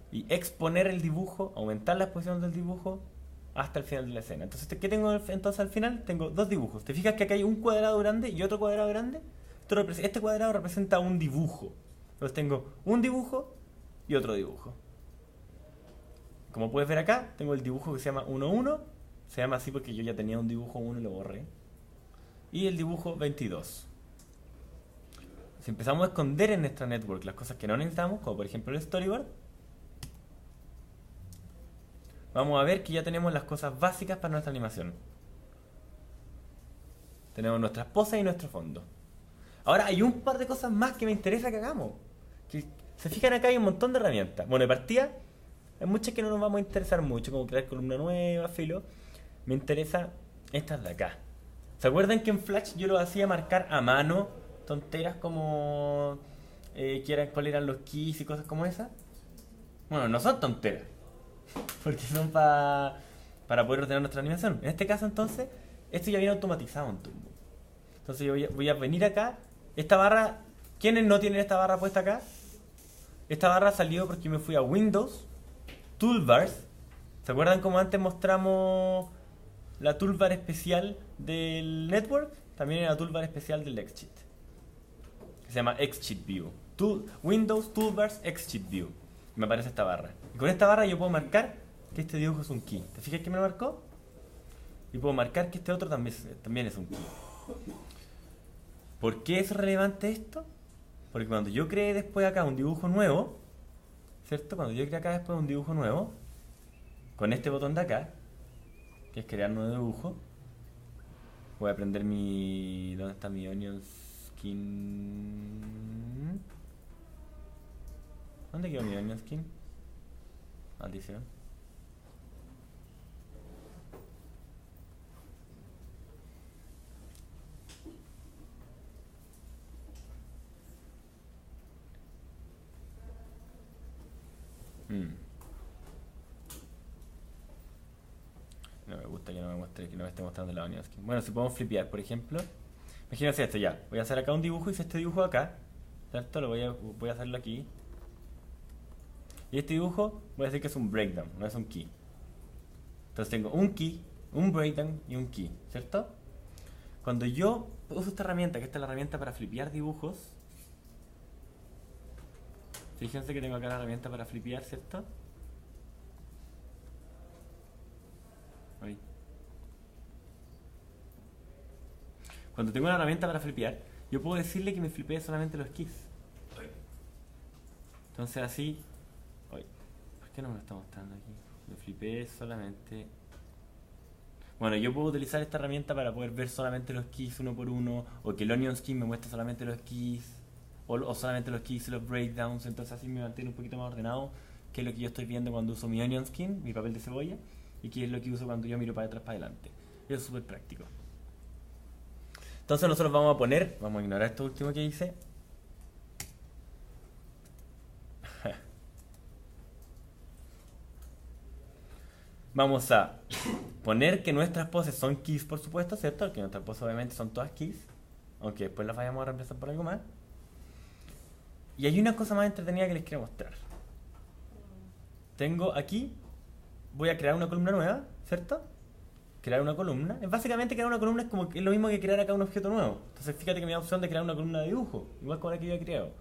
y exponer el dibujo, aumentar la exposición del dibujo hasta el final de la escena. Entonces, ¿qué tengo entonces al final? Tengo dos dibujos. ¿Te fijas que acá hay un cuadrado grande y otro cuadrado grande? Este cuadrado representa un dibujo. Entonces tengo un dibujo y otro dibujo. Como puedes ver acá, tengo el dibujo que se llama 1.1. Se llama así porque yo ya tenía un dibujo 1 y lo borré. Y el dibujo 22. Si empezamos a esconder en nuestra network las cosas que no necesitamos, como por ejemplo el storyboard, vamos a ver que ya tenemos las cosas básicas para nuestra animación. Tenemos nuestras poses y nuestro fondo. Ahora hay un par de cosas más que me interesa que hagamos. Que se fijan acá, hay un montón de herramientas. Bueno, de partida, hay muchas que no nos vamos a interesar mucho, como crear columna nueva, filo. Me interesa estas de acá. ¿Se acuerdan que en Flash yo lo hacía marcar a mano tonteras como cuáles eran los keys y cosas como esas? Bueno, no son tonteras, porque son para poder ordenar nuestra animación. En este caso, entonces, esto ya viene automatizado en Toon Boom. Entonces yo voy a venir acá. Esta barra, ¿quiénes no tienen esta barra puesta acá? Esta barra salió porque me fui a Windows, Toolbars. ¿Se acuerdan cómo antes mostramos la toolbar especial del network? también hay una toolbar especial del XSheet, que se llama XSheet View. Windows Toolbars XSheet View. Y me aparece esta barra. Y con esta barra yo puedo marcar que este dibujo es un key. ¿Te fijas que me lo marcó? Y puedo marcar que este otro también es un key. ¿Por qué es relevante esto? Porque cuando yo cree después acá un dibujo nuevo, ¿cierto? Cuando yo cree acá después un dibujo nuevo, con este botón de acá, que es crear nuevo dibujo, voy a prender mi... ¿Dónde está mi Onion Skin? ¿Dónde quedó mi Onion Skin? Maldición. No me gusta que no me muestre, que no me esté mostrando la Onion Skin. Bueno, si podemos flipear, por ejemplo. Imagínense esto ya. Voy a hacer acá un dibujo, hice este dibujo acá. ¿Cierto? Voy a hacerlo aquí. Y este dibujo voy a decir que es un breakdown, no es un key. Entonces tengo un key, un breakdown y un key, ¿cierto? Cuando yo uso esta herramienta, que esta es la herramienta para flipear dibujos. Fíjense que tengo acá la herramienta para flipear, ¿cierto? Ahí. Cuando tengo una herramienta para flipear, yo puedo decirle que me flipee solamente los keys. Entonces así... ¿Por qué no me lo está mostrando aquí? Lo flipee solamente... Bueno, yo puedo utilizar esta herramienta para poder ver solamente los keys uno por uno, o que el Onion Skin me muestre solamente los keys, o solamente los keys y los breakdowns. Entonces así me mantiene un poquito más ordenado qué es lo que yo estoy viendo cuando uso mi Onion Skin, mi papel de cebolla, y qué es lo que uso cuando yo miro para atrás, para adelante. Eso es súper práctico. Entonces nosotros vamos a ignorar esto último que hice. Vamos a poner que nuestras poses son keys, por supuesto, ¿cierto? Que nuestras poses obviamente son todas keys, aunque después las vayamos a reemplazar por algo más. Y hay una cosa más entretenida que les quiero mostrar. Tengo aquí, voy a crear una columna nueva, ¿cierto? Crear una columna. Es básicamente crear una columna, es lo mismo que crear acá un objeto nuevo. Entonces fíjate que me da opción de crear una columna de dibujo, igual como la que yo he creado.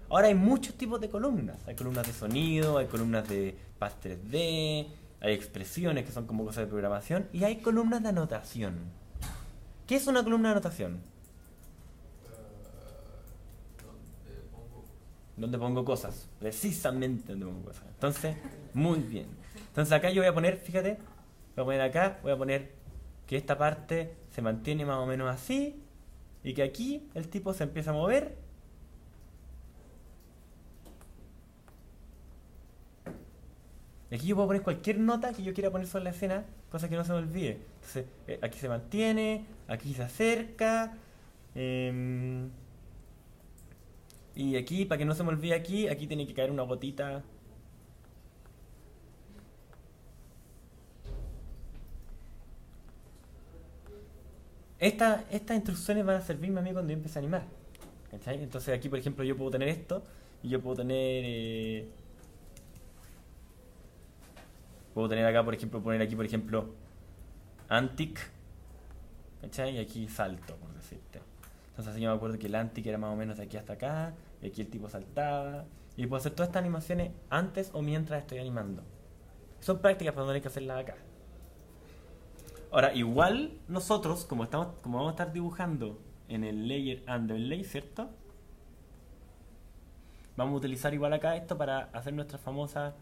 Ahora hay muchos tipos de columnas. Hay columnas de sonido, hay columnas de Path 3D, hay expresiones que son como cosas de programación, y hay columnas de anotación. ¿Qué es una columna de anotación? Donde pongo cosas. Precisamente donde pongo cosas. Entonces, muy bien. Entonces acá yo voy a poner, fíjate, voy a poner acá, voy a poner que esta parte se mantiene más o menos así, y que aquí el tipo se empieza a mover. Aquí yo puedo poner cualquier nota que yo quiera poner sobre la escena, cosa que no se me olvide. Entonces, aquí se mantiene, aquí se acerca, y aquí, para que no se me olvide aquí tiene que caer una gotita. Estas instrucciones van a servirme a mí cuando yo empiece a animar, ¿cachai? Entonces aquí, por ejemplo, yo puedo tener esto, y yo puedo tener... Puedo tener acá, por ejemplo, Antic, ¿cachai? Y aquí salto, por decirte. Entonces así yo me acuerdo que el Antic era más o menos de aquí hasta acá, y aquí el tipo saltaba. Y puedo hacer todas estas animaciones antes o mientras estoy animando. Son prácticas para no tener que hacerlas acá. Ahora, igual nosotros, como vamos a estar dibujando en el Layer Underlay, ¿cierto? Vamos a utilizar igual acá esto para hacer nuestras famosas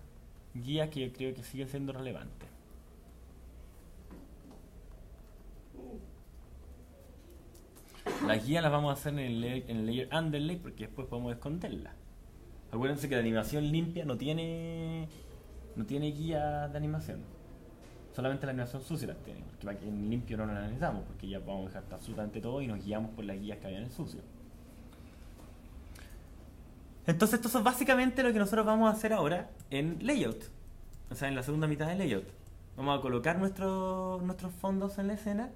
guías que yo creo que siguen siendo relevantes. Las guías las vamos a hacer en el layer underlay porque después podemos esconderlas. Acuérdense que la animación limpia no tiene guía de animación. Solamente la animación sucia las tiene. Porque en limpio no la analizamos porque ya podemos dejar absolutamente todo y nos guiamos por las guías que había en el sucio. Entonces esto es básicamente lo que nosotros vamos a hacer ahora en Layout. O sea, en la segunda mitad de Layout. Vamos a colocar nuestros fondos en la escena.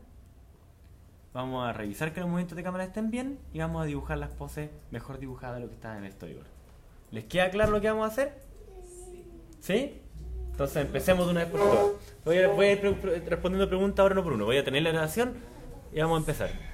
Vamos a revisar que los movimientos de cámara estén bien. Y vamos a dibujar las poses mejor dibujadas de lo que está en el storyboard. ¿Les queda claro lo que vamos a hacer? ¿Sí? Entonces empecemos de una vez por todas. Voy a ir respondiendo preguntas ahora uno por uno. Voy a tener la grabación y vamos a empezar.